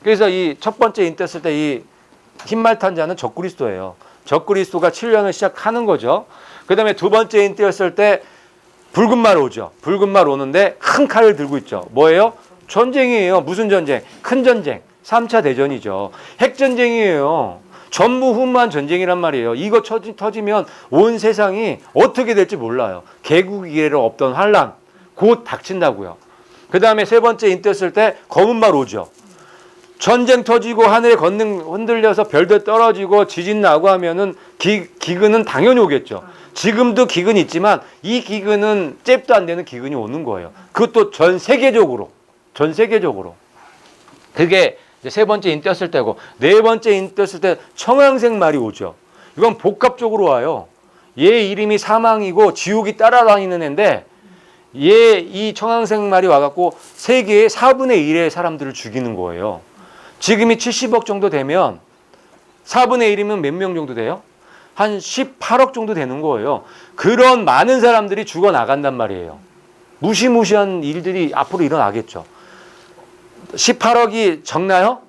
그래서 이 첫 번째 인 떴을 때 이 흰말 탄 자는 적그리스도예요. 적그리스도가 7년을 시작하는 거죠. 그 다음에 두 번째 인 띄었을 때 붉은 말 오죠. 붉은 말 오는데 큰 칼을 들고 있죠. 뭐예요? 전쟁이에요. 무슨 전쟁? 큰 전쟁. 3차 대전이죠. 핵전쟁이에요. 전무후무한 전쟁이란 말이에요. 이거 터지면 온 세상이 어떻게 될지 몰라요. 개국 이래로 없던 환란 곧 닥친다고요. 그 다음에 세 번째 인 띄었을 때 검은 말 오죠. 전쟁 터지고 하늘에 걷는 흔들려서 별들 떨어지고 지진 나고 하면은 기근은 당연히 오겠죠. 지금도 기근이 있지만 이 기근은 잽도 안 되는 기근이 오는 거예요. 그것도 전 세계적으로. 그게 이제 세 번째 인 띄었을 때고, 네 번째 인 띄었을 때 청황색 말이 오죠. 이건 복합적으로 와요. 얘 이름이 사망이고 지옥이 따라다니는 애인데, 얘 이 청황색 말이 와갖고 세계의 4분의 1의 사람들을 죽이는 거예요. 지금이 70억 정도 되면 4분의 1이면 몇 명 정도 돼요? 한 18억 정도 되는 거예요. 그런 많은 사람들이 죽어나간단 말이에요. 무시무시한 일들이 앞으로 일어나겠죠. 18억이 적나요?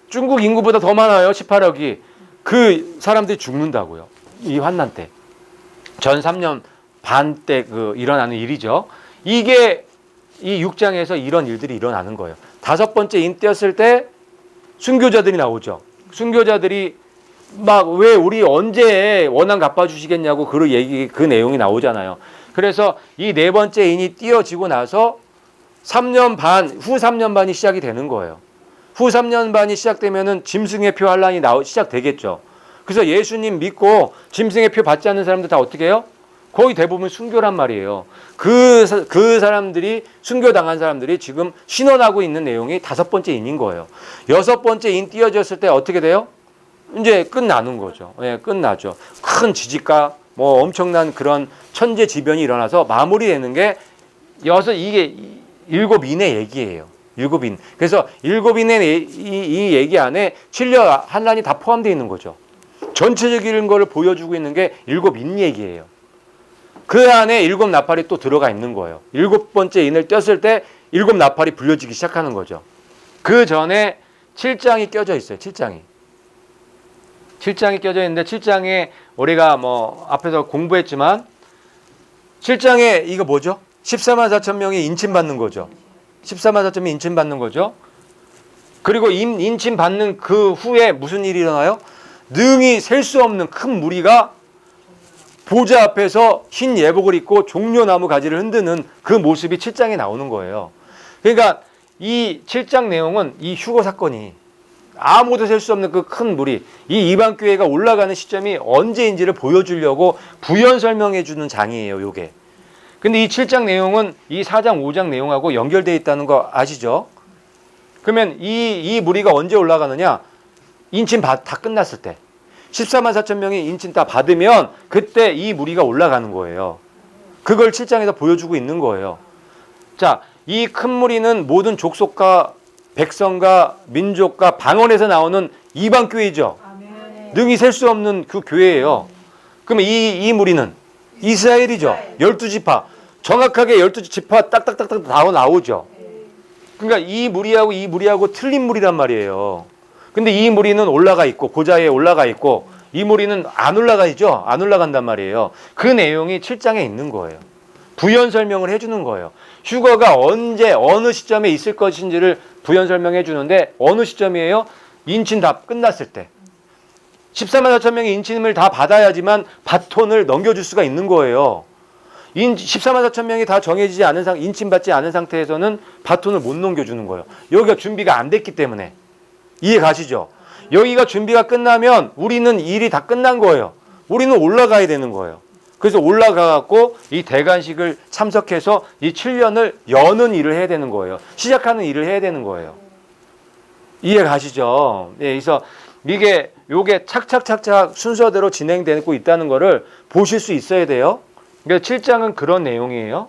중국 인구보다 더 많아요. 18억이. 그 사람들이 죽는다고요. 이 환난 때. 전 3년 반 때 일어나는 일이죠. 이게 이 6장에서 이런 일들이 일어나는 거예요. 다섯 번째 인 띄었을 때 순교자들이 나오죠. 순교자들이 막 왜 우리 언제 원한 갚아주시겠냐고 그 내용이 나오잖아요. 그래서 이 네 번째 인이 띄어지고 나서 3년 반, 후 3년 반이 시작이 되는 거예요. 후 3년 반이 시작되면은 짐승의 표 환란이 시작되겠죠. 그래서 예수님 믿고 짐승의 표 받지 않는 사람들 다 어떻게 해요? 거의 대부분 순교란 말이에요. 그 사람들이, 순교당한 사람들이 지금 신원하고 있는 내용이 다섯 번째 인인 거예요. 여섯 번째 인 띄어졌을 때 어떻게 돼요? 이제 끝나는 거죠. 예, 끝나죠. 큰 지진과 뭐 엄청난 그런 천재지변이 일어나서 마무리되는 게 이게 일곱 인의 얘기예요. 일곱 인. 그래서 일곱 인의 이 얘기 안에 7년 환란이 다 포함되어 있는 거죠. 전체적인 거를 보여주고 있는 게 일곱 인 얘기예요. 그 안에 일곱 나팔이 또 들어가 있는 거예요. 일곱 번째 인을 띄었을 때 일곱 나팔이 불려지기 시작하는 거죠. 그 전에 7장이 껴져 있어요. 7장이 껴져 있는데 7장에 우리가 뭐 앞에서 공부했지만 7장에 이거 뭐죠? 14만 4천 명이 인침받는 거죠. 14만 4천 명이 인침받는 거죠. 그리고 인침받는 그 후에 무슨 일이 일어나요? 능히 셀 수 없는 큰 무리가 보좌 앞에서 흰 예복을 입고 종려나무 가지를 흔드는 그 모습이 7장에 나오는 거예요. 그러니까 이 7장 내용은 이 휴거 사건이 아무도 셀 수 없는 그 큰 무리, 이 이방교회가 올라가는 시점이 언제인지를 보여주려고 부연 설명해 주는 장이에요, 요게. 근데 이 7장 내용은 이 4장, 5장 내용하고 연결되어 있다는 거 아시죠? 그러면 이 무리가 언제 올라가느냐? 인침 다 끝났을 때. 14만 4천 명이 인침 다 받으면 그때 이 무리가 올라가는 거예요. 그걸 7장에서 보여주고 있는 거예요. 자, 이 큰 무리는 모든 족속과 백성과 민족과 방언에서 나오는 이방교회죠. 능히 셀 수 없는 그 교회예요. 그러면 이 무리는 이스라엘이죠. 12지파. 정확하게 12지파 딱딱딱딱 다 나오죠. 그러니까 이 무리하고 틀린 무리란 말이에요. 근데 이 무리는 올라가 있고 고자에 올라가 있고 이 무리는 안 올라가 있죠. 안 올라간단 말이에요. 그 내용이 7장에 있는 거예요. 부연 설명을 해주는 거예요. 휴거가 언제 어느 시점에 있을 것인지를 부연 설명해 주는데 어느 시점이에요? 인친 다 끝났을 때. 14만 4천 명이 인침을 다 받아야지만 바톤을 넘겨줄 수가 있는 거예요. 14만 4천 명이 다 정해지지 않은 인침받지 않은 상태에서는 바톤을 못 넘겨주는 거예요. 여기가 준비가 안 됐기 때문에. 이해 가시죠? 여기가 준비가 끝나면 우리는 일이 다 끝난 거예요. 우리는 올라가야 되는 거예요. 그래서 올라가갖고 이 대관식을 참석해서 이 7년을 여는 일을 해야 되는 거예요. 시작하는 일을 해야 되는 거예요. 이해 가시죠? 예, 그래서 요게 착착착착 순서대로 진행되고 있다는 거를 보실 수 있어야 돼요. 그러니까 7장은 그런 내용이에요.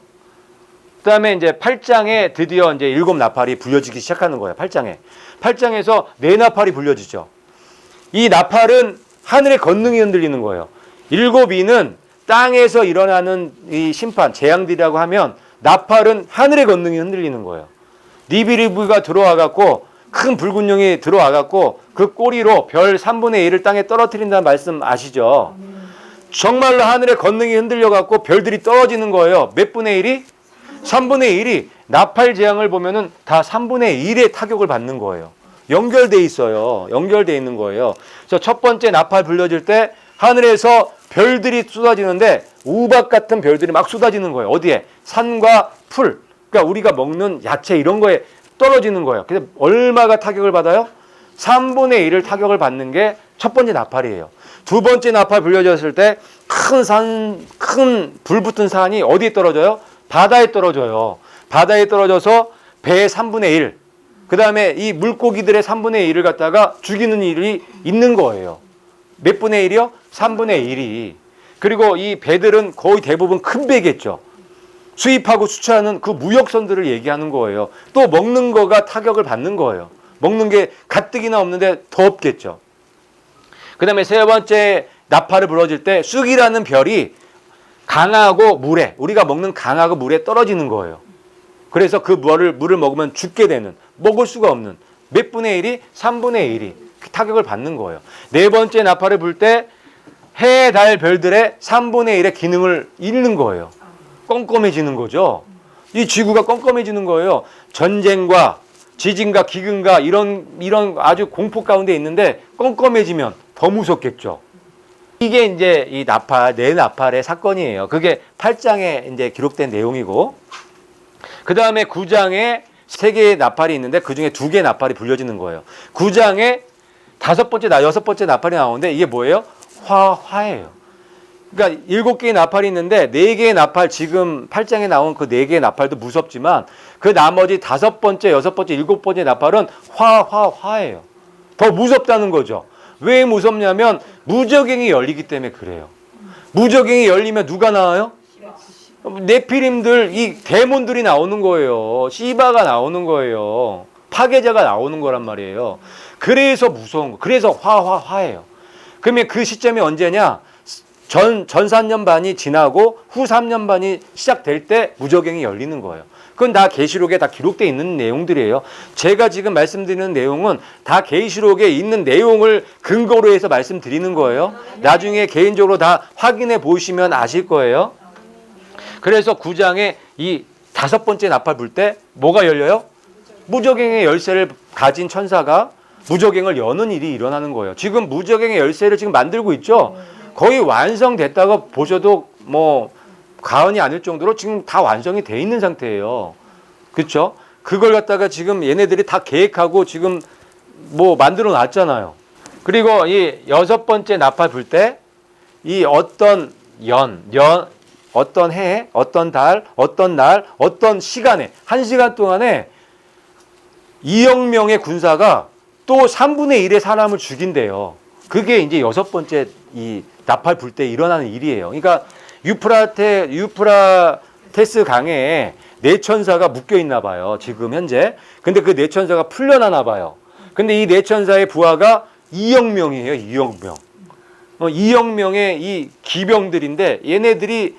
그 다음에 이제 8장에 드디어 이제 7나팔이 불려지기 시작하는 거예요. 8장에서 4나팔이 불려지죠. 이 나팔은 하늘의 권능이 흔들리는 거예요. 7위는 땅에서 일어나는 이 심판, 재앙들이라고 하면 나팔은 하늘의 권능이 흔들리는 거예요. 니비리브가 들어와갖고 큰 붉은 용이 들어와갖고 그 꼬리로 별 3분의 1을 땅에 떨어뜨린다는 말씀 아시죠? 정말로 하늘의 권능이 흔들려갖고 별들이 떨어지는 거예요. 몇 분의 1이? 3분의 1이 나팔 재앙을 보면은 다 3분의 1의 타격을 받는 거예요. 연결돼 있어요. 연결돼 있는 거예요. 그래서 첫 번째 나팔 불려질 때 하늘에서 별들이 쏟아지는데 우박 같은 별들이 막 쏟아지는 거예요. 어디에? 산과 풀. 그러니까 우리가 먹는 야채 이런 거에 떨어지는 거예요. 그래서 얼마가 타격을 받아요? 3분의 1을 타격을 받는 게 첫 번째 나팔이에요. 두 번째 나팔 불려졌을 때 큰 불 붙은 산이 어디에 떨어져요? 바다에 떨어져요. 바다에 떨어져서 배의 3분의 1. 그 다음에 이 물고기들의 3분의 1을 갖다가 죽이는 일이 있는 거예요. 몇 분의 1이요? 3분의 1이. 그리고 이 배들은 거의 대부분 큰 배겠죠. 수입하고 수출하는 그 무역선들을 얘기하는 거예요. 또 먹는 거가 타격을 받는 거예요. 먹는 게 가뜩이나 없는데 더 없겠죠. 그 다음에 세 번째 나팔을 불어질 때 쑥이라는 별이 강하고 물에, 우리가 먹는 강하고 물에 떨어지는 거예요. 그래서 그 물을 먹으면 죽게 되는, 먹을 수가 없는 몇 분의 1이? 3분의 1이 타격을 받는 거예요. 네 번째 나팔을 불 때 해, 달, 별들의 3분의 1의 기능을 잃는 거예요. 껌껌해지는 거죠. 이 지구가 껌껌해지는 거예요. 전쟁과 지진과 기근과 이런 아주 공포 가운데 있는데 껌껌해지면 더 무섭겠죠. 이게 이제 이 나팔, 네 나팔의 사건이에요. 그게 8장에 이제 기록된 내용이고, 그 다음에 9장에 3개의 나팔이 있는데 그 중에 2개의 나팔이 불려지는 거예요. 9장에 6번째 나팔이 나오는데 이게 뭐예요? 화예요. 그러니까 7개의 나팔이 있는데 4개의 나팔, 지금 8장에 나온 그 4개의 나팔도 무섭지만 그 나머지 5번째, 6번째, 7번째 나팔은 화예요. 더 무섭다는 거죠. 왜 무섭냐면 무저갱이 열리기 때문에 그래요. 무저갱이 열리면 누가 나와요? 네피림들, 이 데몬들이 나오는 거예요. 시바가 나오는 거예요. 파괴자가 나오는 거란 말이에요. 그래서 무서운 거. 그래서 화예요. 그러면 그 시점이 언제냐? 전 3년 반이 지나고 후 3년 반이 시작될 때 무저갱이 열리는 거예요. 그건 다 계시록에 다 기록되어 있는 내용들이에요. 제가 지금 말씀드리는 내용은 다 계시록에 있는 내용을 근거로 해서 말씀드리는 거예요. 나중에 개인적으로 다 확인해 보시면 아실 거예요. 그래서 9장에 이 5번째 나팔 불 때 뭐가 열려요? 무저갱의 열쇠를 가진 천사가 무저갱을 여는 일이 일어나는 거예요. 지금 무저갱의 열쇠를 지금 만들고 있죠. 거의 완성됐다고 보셔도 뭐 과언이 아닐 정도로 지금 다 완성이 돼 있는 상태예요. 그렇죠? 그걸 갖다가 지금 얘네들이 다 계획하고 지금 뭐 만들어 놨잖아요. 그리고 이 6번째 나팔 불 때 이 어떤 어떤 해, 어떤 달, 어떤 날, 어떤 시간에, 1시간 동안에 2억 명의 군사가 또 3분의 1의 사람을 죽인대요. 그게 이제 6번째 이 나팔 불 때 일어나는 일이에요. 그러니까 유프라테스 강에 4천사가 묶여 있나 봐요. 지금 현재. 근데 그 4천사가 풀려나나 봐요. 근데 이 4천사의 부하가 2억 명이에요. 2억 명. 2억 명의 이 기병들인데 얘네들이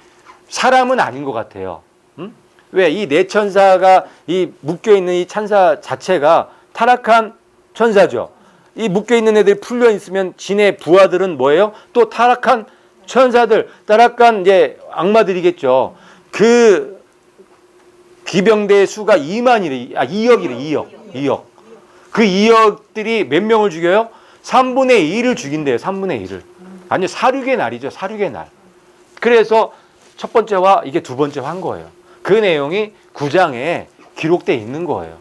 사람은 아닌 것 같아요. 왜? 이 4천사가 이 묶여 있는 이 천사 자체가 타락한 천사죠. 이 묶여있는 애들이 풀려 있으면 진의 부하들은 뭐예요? 또 타락한 천사들, 타락한 이제 악마들이겠죠. 그 기병대의 수가 2억이래, 2억. 그 2억들이 몇 명을 죽여요? 3분의 1을 죽인대요, 3분의 1을. 아니, 사륙의 날이죠, 사륙의 날. 그래서 첫 번째 화, 이게 두 번째 화인 거예요. 그 내용이 9장에 기록되어 있는 거예요.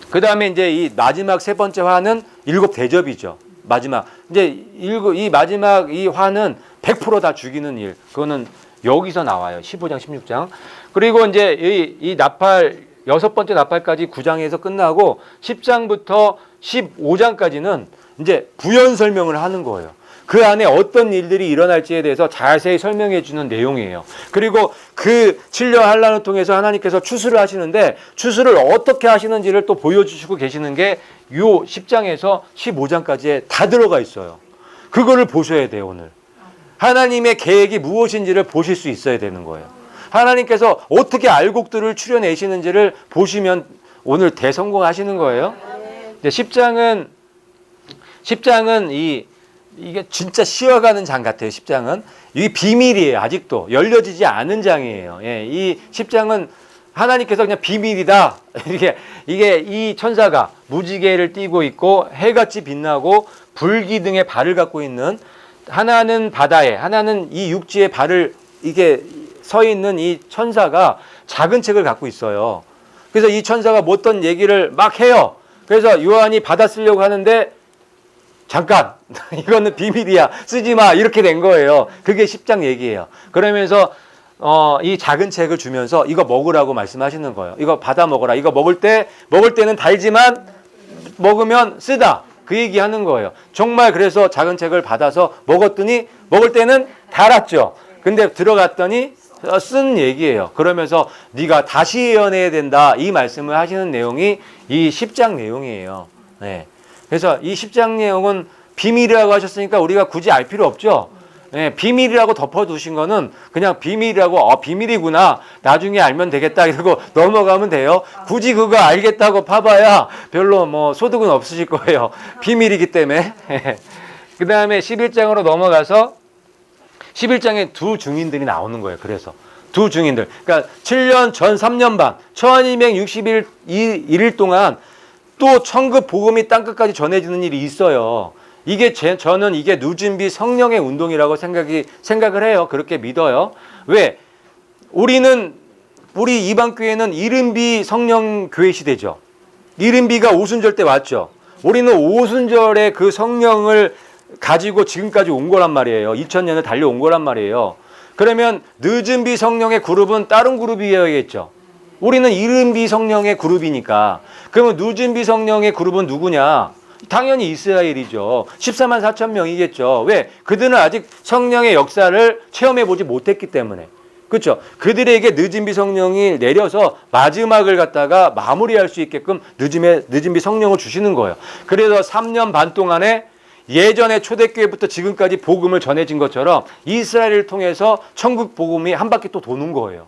그 다음에 이제 이 마지막 세 번째 화는 일곱 대접이죠. 마지막. 이제 이 마지막 이 화는 100% 다 죽이는 일. 그거는 여기서 나와요. 15장, 16장. 그리고 이제 이 나팔, 여섯 번째 나팔까지 9장에서 끝나고 10장부터 15장까지는 이제 부연 설명을 하는 거예요. 그 안에 어떤 일들이 일어날지에 대해서 자세히 설명해 주는 내용이에요. 그리고 그 7년 환란을 통해서 하나님께서 추수를 하시는데 추수를 어떻게 하시는지를 또 보여주시고 계시는 게 요 10장에서 15장까지에 다 들어가 있어요. 그거를 보셔야 돼요, 오늘. 하나님의 계획이 무엇인지를 보실 수 있어야 되는 거예요. 하나님께서 어떻게 알곡들을 추려내시는지를 보시면 오늘 대성공하시는 거예요. 10장은 이게 진짜 쉬어가는 장 같아요. 10장은 이게 비밀이에요. 아직도 열려지지 않은 장이에요. 예, 이 10장은 하나님께서 그냥 비밀이다. 이게 이 천사가 무지개를 띠고 있고 해같이 빛나고 불기둥의 발을 갖고 있는, 하나는 바다에, 하나는 이 육지에 발을 이게 서 있는 이 천사가 작은 책을 갖고 있어요. 그래서 이 천사가 뭐 어떤 얘기를 막 해요. 그래서 요한이 받아 쓰려고 하는데 잠깐 이거는 비밀이야, 쓰지 마, 이렇게 된 거예요. 그게 10장 얘기예요. 그러면서 이 작은 책을 주면서 이거 먹으라고 말씀하시는 거예요. 이거 받아 먹어라. 이거 먹을 때는 달지만 먹으면 쓰다, 그 얘기하는 거예요. 정말 그래서 작은 책을 받아서 먹었더니 먹을 때는 달았죠. 근데 들어갔더니 쓴 얘기예요. 그러면서 네가 다시 예언해야 된다, 이 말씀을 하시는 내용이 이 10장 내용이에요. 네. 그래서 이 10장 내용은 비밀이라고 하셨으니까 우리가 굳이 알 필요 없죠. 네, 비밀이라고 덮어두신 거는 그냥 비밀이라고, 비밀이구나, 나중에 알면 되겠다 이러고 넘어가면 돼요. 굳이 그거 알겠다고 파봐야 별로 뭐 소득은 없으실 거예요. 비밀이기 때문에. 그 다음에 11장으로 넘어가서 11장에 두 증인들이 나오는 거예요. 그래서 두 증인들, 그러니까 7년 전 3년 반 1261일 동안 또 천국 복음이 땅끝까지 전해지는 일이 있어요. 저는 이게 누진비 성령의 운동이라고 생각을 해요. 그렇게 믿어요. 왜? 우리 이방교회는 이른비 성령 교회 시대죠. 이른비가 오순절 때 왔죠. 우리는 오순절에 그 성령을 가지고 지금까지 온 거란 말이에요. 2000년을 달려온 거란 말이에요. 그러면 늦은비 성령의 그룹은 다른 그룹이어야겠죠. 우리는 이른비 성령의 그룹이니까. 그러면 늦은비 성령의 그룹은 누구냐? 당연히 이스라엘이죠. 14만 4천 명이겠죠. 왜? 그들은 아직 성령의 역사를 체험해보지 못했기 때문에. 그렇죠? 그들에게 늦은비 성령이 내려서 마지막을 갖다가 마무리할 수 있게끔 늦은비 성령을 주시는 거예요. 그래서 3년 반 동안에 예전에 초대교회부터 지금까지 복음을 전해진 것처럼 이스라엘을 통해서 천국 복음이 한 바퀴 또 도는 거예요.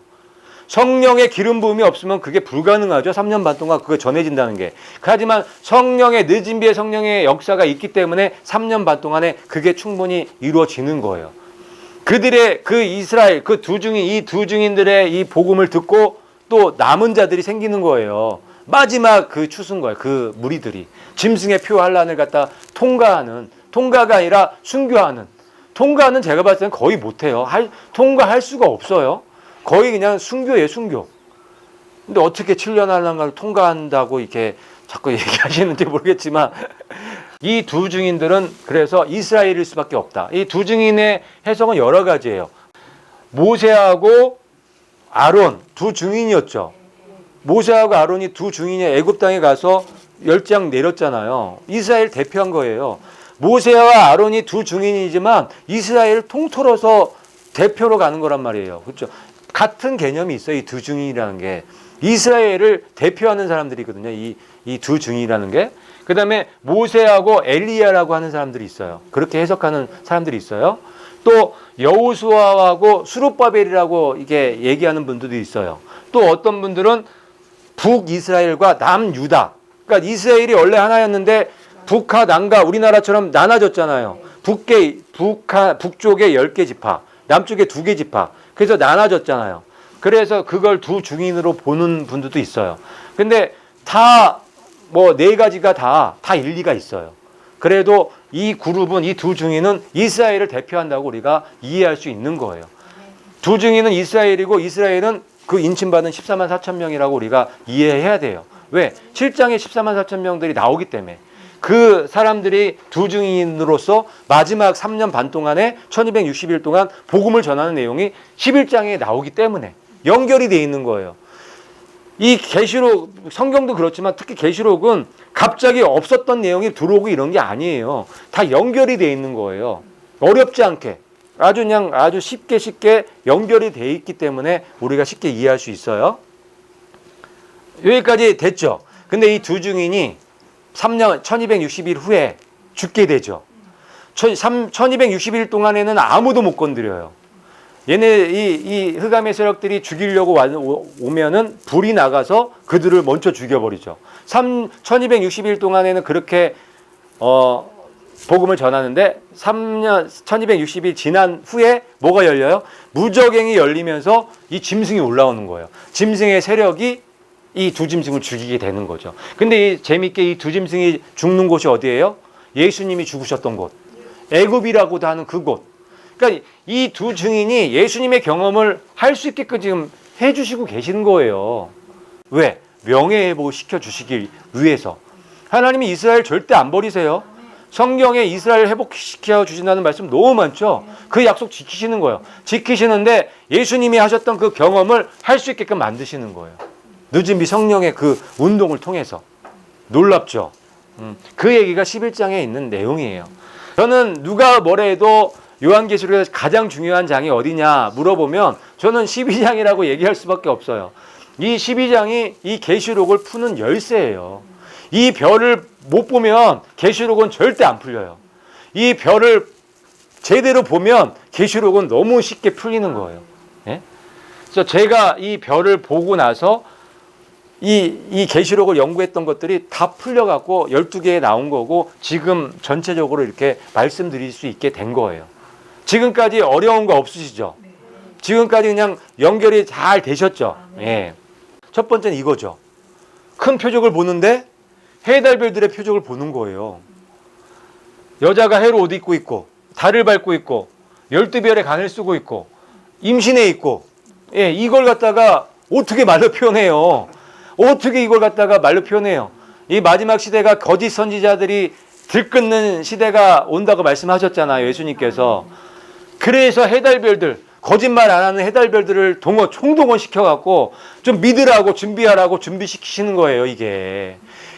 성령의 기름 부음이 없으면 그게 불가능하죠. 3년 반 동안 그거 전해진다는 게. 하지만 성령의 늦은비의 성령의 역사가 있기 때문에 3년 반 동안에 그게 충분히 이루어지는 거예요. 그들의 그 이스라엘 이 두 증인들의 이 복음을 듣고 또 남은 자들이 생기는 거예요. 마지막 그 추수인 거예요. 그 무리들이 짐승의 표 환란을 갖다 통과가 아니라 순교하는. 통과는 제가 봤을 때는 거의 못해요. 통과할 수가 없어요. 거의 그냥 순교예요, 순교. 근데 어떻게 7년 환란을 통과한다고 이렇게 자꾸 얘기하시는지 모르겠지만 이 두 증인들은 그래서 이스라엘일 수밖에 없다. 이 두 증인의 해석은 여러 가지예요. 모세하고 아론 두 증인이었죠. 모세하고 아론이 두 증인이 애굽 땅에 가서 열장 내렸잖아요. 이스라엘 대표한 거예요. 모세와 아론이 두 증인이지만 이스라엘을 통틀어서 대표로 가는 거란 말이에요. 그렇죠? 같은 개념이 있어요. 이 두 증인이라는 게 이스라엘을 대표하는 사람들이거든요. 이 두 증인이라는 게. 그 다음에 모세하고 엘리야라고 하는 사람들이 있어요. 그렇게 해석하는 사람들이 있어요. 또 여호수아하고 수룹바벨이라고 이게 얘기하는 분들도 있어요. 또 어떤 분들은 북이스라엘과 남유다, 그러니까 이스라엘이 원래 하나였는데 북하, 남가 우리나라처럼 나눠졌잖아요. 북쪽에 10개 지파, 남쪽에 2개 지파. 그래서 나눠졌잖아요. 그래서 그걸 두 중인으로 보는 분들도 있어요. 근데 다 뭐 4가지가 다 일리가 있어요. 그래도 이 그룹은, 이 두 중인은 이스라엘을 대표한다고 우리가 이해할 수 있는 거예요. 두 중인은 이스라엘이고 이스라엘은 그 인침받은 14만 4천 명이라고 우리가 이해해야 돼요. 왜? 7장에 14만 4천 명들이 나오기 때문에. 그 사람들이 두 증인으로서 마지막 3년 반 동안에 1260일 동안 복음을 전하는 내용이 11장에 나오기 때문에 연결이 돼 있는 거예요. 이 계시록, 성경도 그렇지만 특히 계시록은 갑자기 없었던 내용이 들어오고 이런 게 아니에요. 다 연결이 돼 있는 거예요. 어렵지 않게 아주 쉽게 연결이 돼 있기 때문에 우리가 쉽게 이해할 수 있어요. 여기까지 됐죠. 근데 이 두 증인이 3년 1260일 후에 죽게 되죠. 1260일 동안에는 아무도 못 건드려요. 얘네 이 흑암의 세력들이 죽이려고 오면은 불이 나가서 그들을 먼저 죽여버리죠. 1260일 동안에는 그렇게 복음을 전하는데 1260일 지난 후에 뭐가 열려요? 무저갱이 열리면서 이 짐승이 올라오는 거예요. 짐승의 세력이 이 두 짐승을 죽이게 되는 거죠. 근데 재밌게 이 두 짐승이 죽는 곳이 어디예요? 예수님이 죽으셨던 곳. 애굽이라고도 하는 그곳. 그러니까 이 두 증인이 예수님의 경험을 할 수 있게끔 지금 해주시고 계시는 거예요. 왜? 명예회복 시켜주시길 위해서. 하나님이 이스라엘 절대 안 버리세요. 성경에 이스라엘 회복시켜 주신다는 말씀 너무 많죠. 그 약속 지키시는 거예요. 지키시는데 예수님이 하셨던 그 경험을 할 수 있게끔 만드시는 거예요. 늦은 비 성령의 그 운동을 통해서. 놀랍죠. 그 얘기가 11장에 있는 내용이에요. 저는 누가 뭐래도 요한계시록에서 가장 중요한 장이 어디냐 물어보면 저는 12장이라고 얘기할 수밖에 없어요. 이 12장이 이 계시록을 푸는 열쇠예요. 이 별을 못 보면 계시록은 절대 안 풀려요. 이 별을 제대로 보면 계시록은 너무 쉽게 풀리는 거예요. 예? 그래서 제가 이 별을 보고 나서 이 계시록을 연구했던 것들이 다 풀려갖고 12개에 나온 거고 지금 전체적으로 이렇게 말씀드릴 수 있게 된 거예요. 지금까지 어려운 거 없으시죠? 지금까지 그냥 연결이 잘 되셨죠? 예. 첫 번째는 이거죠. 큰 표적을 보는데 해달별들의 표적을 보는 거예요. 여자가 해로 옷 입고 있고 달을 밟고 있고 12별의 간을 쓰고 있고 임신해 있고, 예, 이걸 갖다가 어떻게 말로 표현해요? 어떻게 이걸 갖다가 말로 표현해요? 이 마지막 시대가 거짓 선지자들이 들끓는 시대가 온다고 말씀하셨잖아요, 예수님께서. 그래서 해달별들, 거짓말 안 하는 해달별들을 총동원 시켜갖고 좀 믿으라고 준비하라고 준비시키시는 거예요, 이게.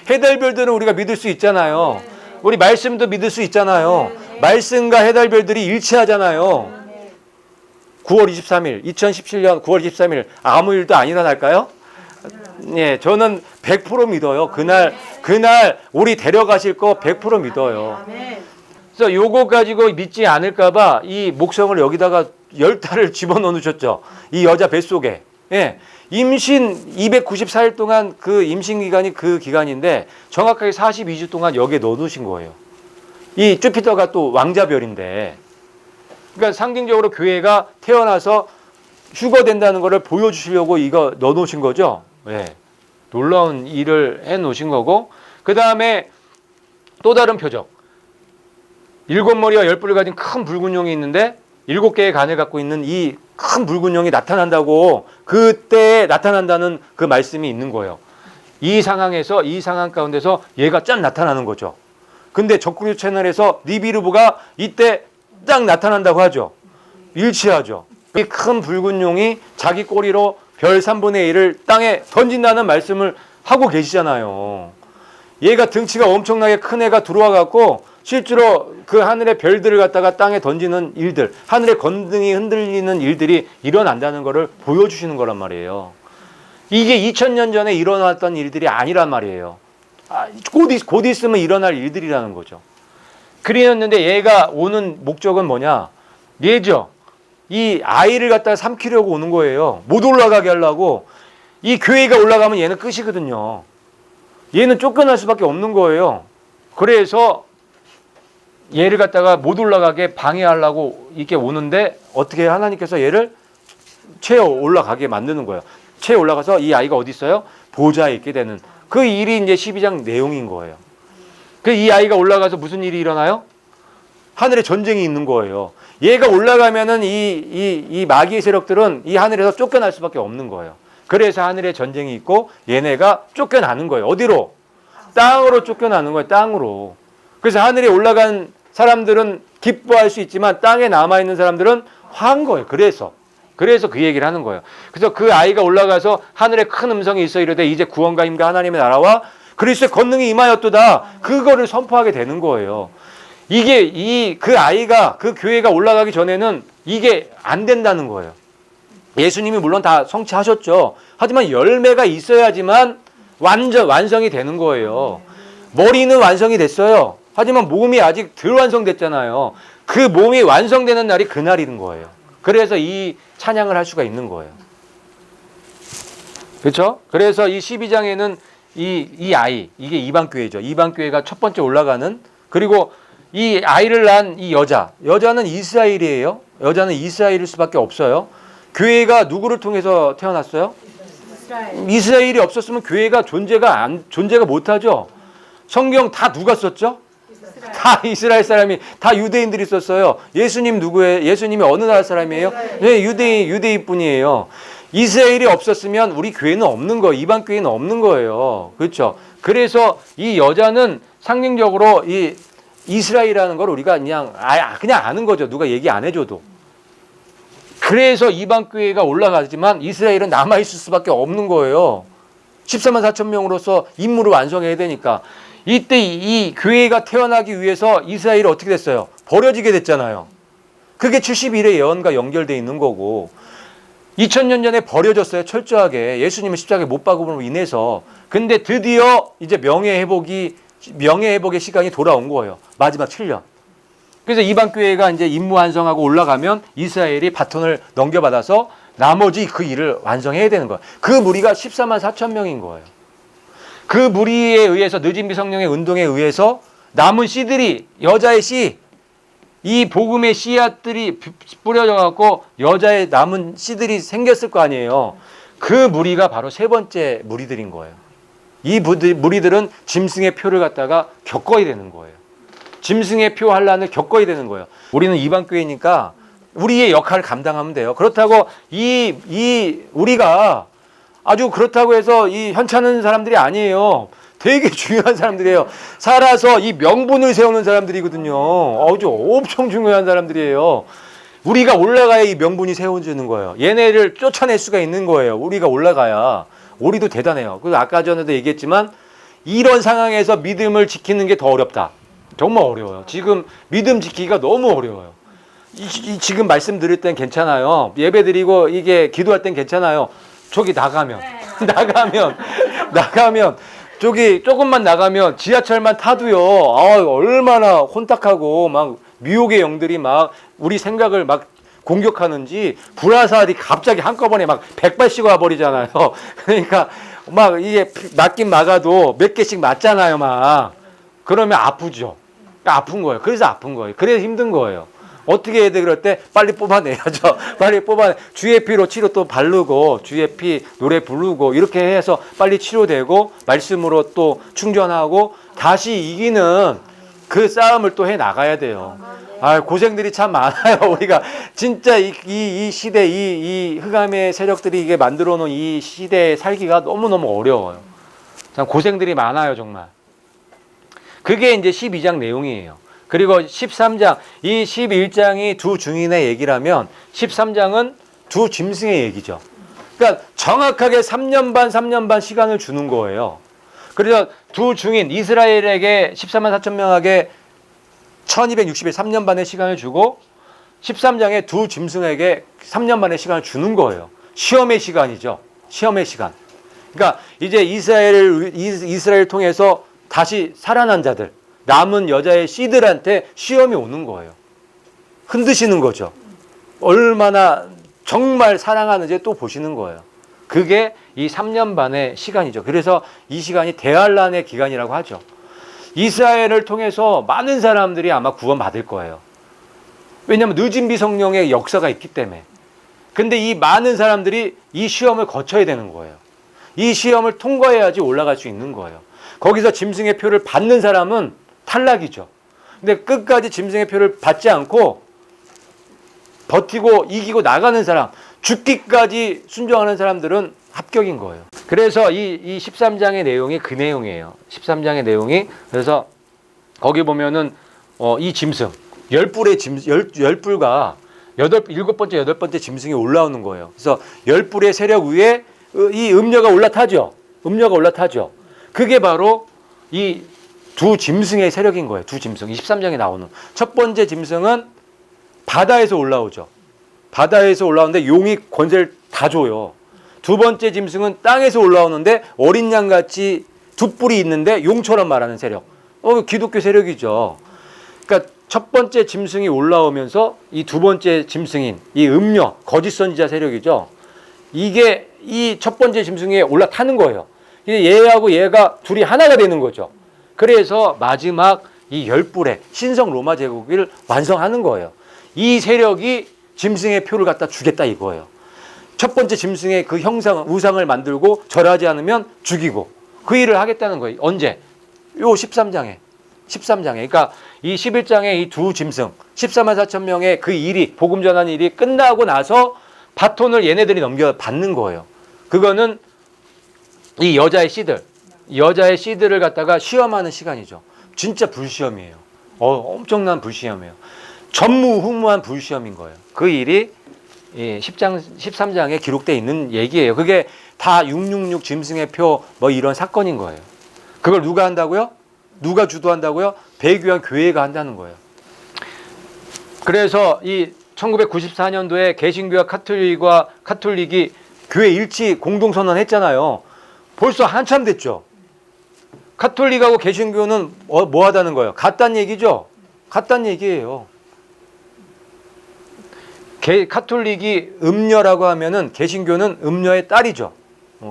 해달별들은 우리가 믿을 수 있잖아요. 우리 말씀도 믿을 수 있잖아요. 말씀과 해달별들이 일치하잖아요. 9월 23일, 2017년 9월 23일 아무 일도 안 일어날까요? 예, 저는 100% 믿어요. 그날 우리 데려가실 거 100% 믿어요. 그래서 요거 가지고 믿지 않을까봐 이 목성을 여기다가 10달을 집어넣어 놓으셨죠. 이 여자 뱃속에. 예. 임신 294일 동안 그 임신 기간이 그 기간인데 정확하게 42주 동안 여기에 넣어 놓으신 거예요. 이 주피터가 또 왕자별인데. 그러니까 상징적으로 교회가 태어나서 휴거된다는 것을 보여주시려고 이거 넣어 놓으신 거죠. 예. 놀라운 일을 해 놓으신 거고, 그 다음에 또 다른 표적. 7머리와 10뿔을 가진 큰 붉은 용이 있는데 7개의 간을 갖고 있는 이 큰 붉은 용이 나타난다고, 그때 나타난다는 그 말씀이 있는 거예요. 이 상황 가운데서 얘가 짠 나타나는 거죠. 근데 적그리스 채널에서 니비르보가 이때 딱 나타난다고 하죠. 일치하죠. 이 큰 붉은 용이 자기 꼬리로 별 3분의 1을 땅에 던진다는 말씀을 하고 계시잖아요. 얘가 등치가 엄청나게 큰 애가 들어와 갖고 실제로 그 하늘의 별들을 갖다가 땅에 던지는 일들, 하늘의 건등이 흔들리는 일들이 일어난다는 것을 보여주시는 거란 말이에요. 이게 2000년 전에 일어났던 일들이 아니란 말이에요. 곧 있으면 일어날 일들이라는 거죠. 그랬는데 얘가 오는 목적은 뭐냐? 얘죠. 이 아이를 갖다가 삼키려고 오는 거예요. 못 올라가게 하려고. 이 교회가 올라가면 얘는 끝이거든요. 얘는 쫓겨날 수밖에 없는 거예요. 그래서 얘를 갖다가 못 올라가게 방해하려고 이렇게 오는데 어떻게 하나님께서 얘를 채워 올라가게 만드는 거예요. 채워 올라가서 이 아이가 어디 있어요? 보좌에 있게 되는 그 일이 이제 12장 내용인 거예요. 그 이 아이가 올라가서 무슨 일이 일어나요? 하늘에 전쟁이 있는 거예요. 얘가 올라가면은 이 마귀의 세력들은 이 하늘에서 쫓겨날 수밖에 없는 거예요. 그래서 하늘에 전쟁이 있고 얘네가 쫓겨나는 거예요. 어디로? 땅으로 쫓겨나는 거예요. 땅으로. 그래서 하늘에 올라간 사람들은 기뻐할 수 있지만 땅에 남아있는 사람들은 화한 거예요. 그래서 그 얘기를 하는 거예요. 그래서 그 아이가 올라가서 하늘에 큰 음성이 있어 이르되 이제 구원과 힘과 하나님의 나라와 그리스도의 권능이 임하였도다. 그거를 선포하게 되는 거예요. 이게 그 아이가 그 교회가 올라가기 전에는 이게 안 된다는 거예요. 예수님이 물론 다 성취하셨죠. 하지만 열매가 있어야지만 완성이 되는 거예요. 머리는 완성이 됐어요. 하지만 몸이 아직 덜 완성됐잖아요. 그 몸이 완성되는 날이 그날인 거예요. 그래서 이 찬양을 할 수가 있는 거예요. 그렇죠? 그래서 이 12장에는 이 아이, 이게 이방교회죠. 이방교회가 첫 번째 올라가는, 그리고 이 아이를 낳은 이 여자는 이스라엘이에요. 여자는 이스라엘일 수밖에 없어요. 교회가 누구를 통해서 태어났어요? 이스라엘이 없었으면 교회가 존재가 못하죠. 성경 다 누가 썼죠? 다 이스라엘 사람이, 다 유대인들이 썼어요. 예수님 누구예요? 예수님이 어느 나라 사람이에요? 네, 유대인 분이에요. 이스라엘이 없었으면 우리 교회는 없는 거예요. 이방 교회는 없는 거예요. 그렇죠? 그래서 이 여자는 상징적으로 이 이스라엘이라는 걸 우리가 그냥 아는 거죠. 누가 얘기 안 해줘도. 그래서 이방 교회가 올라가지만 이스라엘은 남아있을 수밖에 없는 거예요. 14만 4천 명으로서 임무를 완성해야 되니까. 이때 이 교회가 태어나기 위해서 이스라엘이 어떻게 됐어요? 버려지게 됐잖아요. 그게 70일의 예언과 연결되어 있는 거고 2000년 전에 버려졌어요. 철저하게. 예수님의 십자가에 못 박음으로 인해서. 근데 드디어 이제 명예회복의 시간이 돌아온 거예요. 마지막 7년. 그래서 이방교회가 이제 임무 완성하고 올라가면 이스라엘이 바톤을 넘겨받아서 나머지 그 일을 완성해야 되는 거예요. 그 무리가 14만 4천 명인 거예요. 그 무리에 의해서 늦은 비성령의 운동에 의해서 남은 씨들이 여자의 씨, 이 복음의 씨앗들이 뿌려져 갖고 여자의 남은 씨들이 생겼을 거 아니에요. 그 무리가 바로 세 번째 무리들인 거예요. 이 무리들은 짐승의 표를 갖다가 겪어야 되는 거예요. 짐승의 표 환란을 겪어야 되는 거예요. 우리는 이방교회니까 우리의 역할을 감당하면 돼요. 그렇다고 우리가 아주 그렇다고 해서 이 현찮은 사람들이 아니에요. 되게 중요한 사람들이에요. 살아서 이 명분을 세우는 사람들이거든요. 아주 엄청 중요한 사람들이에요. 우리가 올라가야 이 명분이 세워지는 거예요. 얘네를 쫓아낼 수가 있는 거예요. 우리가 올라가야. 우리도 대단해요. 그래서 아까 전에도 얘기했지만 이런 상황에서 믿음을 지키는 게 더 어렵다. 정말 어려워요. 지금 믿음 지키기가 너무 어려워요. 지금 말씀 드릴 땐 괜찮아요. 예배 드리고 이게 기도할 땐 괜찮아요. 저기 나가면 저기 조금만 나가면 지하철만 타도요. 얼마나 혼탁하고 막 미혹의 영들이 막 우리 생각을 막 공격하는지 불화살이 갑자기 한꺼번에 막 100발씩 와버리잖아요. 그러니까 막 이게 맞긴 막아도 몇 개씩 맞잖아요. 막 그러면 아프죠. 아픈 거예요. 그래서 아픈 거예요. 그래서 힘든 거예요. 어떻게 해야 돼? 그럴 때 빨리 뽑아내야죠. 빨리 주의 피로 치료 또 바르고 주의 피 노래 부르고 이렇게 해서 빨리 치료되고 말씀으로 또 충전하고 다시 이기는 그 싸움을 또 해 나가야 돼요. 고생들이 참 많아요. 우리가 진짜 이 시대 이 흑암의 세력들이 이게 만들어 놓은 이 시대에 살기가 너무너무 어려워요. 참 고생들이 많아요, 정말. 그게 이제 12장 내용이에요. 그리고 13장, 이 11장이 두 증인의 얘기라면 13장은 두 짐승의 얘기죠. 그러니까 정확하게 3년 반 시간을 주는 거예요. 그래서 두 증인, 이스라엘에게 14만 4천 명에게 1260일 3년 반의 시간을 주고 13장에 두 짐승에게 3년 반의 시간을 주는 거예요. 시험의 시간이죠. 시험의 시간. 그러니까 이제 이스라엘을 통해서 다시 살아난 자들, 남은 여자의 씨들한테 시험이 오는 거예요. 흔드시는 거죠. 얼마나 정말 사랑하는지 또 보시는 거예요. 그게 이 3년 반의 시간이죠. 그래서 이 시간이 대환란의 기간이라고 하죠. 이스라엘을 통해서 많은 사람들이 아마 구원받을 거예요. 왜냐하면 늦은 비성령의 역사가 있기 때문에. 근데 이 많은 사람들이 이 시험을 거쳐야 되는 거예요. 이 시험을 통과해야지 올라갈 수 있는 거예요. 거기서 짐승의 표를 받는 사람은 탈락이죠. 근데 끝까지 짐승의 표를 받지 않고 버티고 이기고 나가는 사람, 죽기까지 순종하는 사람들은 합격인 거예요. 그래서 이 13장의 내용이 그 내용이에요. 13장의 내용이. 그래서 거기 보면은 이 짐승, 열불과 일곱 번째, 여덟 번째 짐승이 올라오는 거예요. 그래서 열불의 세력 위에 이 음녀가 올라타죠. 음녀가 올라타죠. 그게 바로 이 두 짐승의 세력인 거예요. 두 짐승. 23장에 나오는. 첫 번째 짐승은 바다에서 올라오죠. 바다에서 올라오는데 용이 권세를 다 줘요. 두 번째 짐승은 땅에서 올라오는데 어린 양같이 두 뿔이 있는데 용처럼 말하는 세력. 기독교 세력이죠. 그러니까 첫 번째 짐승이 올라오면서 이 두 번째 짐승인 이 음녀, 거짓 선지자 세력이죠. 이게 이 첫 번째 짐승에 올라타는 거예요. 얘하고 얘가 둘이 하나가 되는 거죠. 그래서 마지막 이 열불의 신성 로마 제국을 완성하는 거예요. 이 세력이 짐승의 표를 갖다 주겠다 이거예요. 첫 번째 짐승의 그 형상, 우상을 만들고 절하지 않으면 죽이고 그 일을 하겠다는 거예요. 언제? 요 13장에. 그러니까 이 11장에 이 두 짐승, 14만 4천 명의 그 일이, 복음 전하는 일이 끝나고 나서 바톤을 얘네들이 넘겨받는 거예요. 그거는 이 여자의 씨들을 갖다가 시험하는 시간이죠. 진짜 불시험이에요. 엄청난 불시험이에요. 전무후무한 불시험인 거예요. 그 일이 13장에 기록되어 있는 얘기예요. 그게 다 666 짐승의 표 뭐 이런 사건인 거예요. 그걸 누가 한다고요? 누가 주도한다고요? 배교한 교회가 한다는 거예요. 그래서 이 1994년도에 개신교와 카톨릭이 교회 일치 공동선언 했잖아요. 벌써 한참 됐죠. 카톨릭하고 개신교는 뭐 하다는 거예요? 같다는 얘기죠. 같다는 얘기예요. 카톨릭이 음녀라고 하면은 개신교는 음녀의 딸이죠.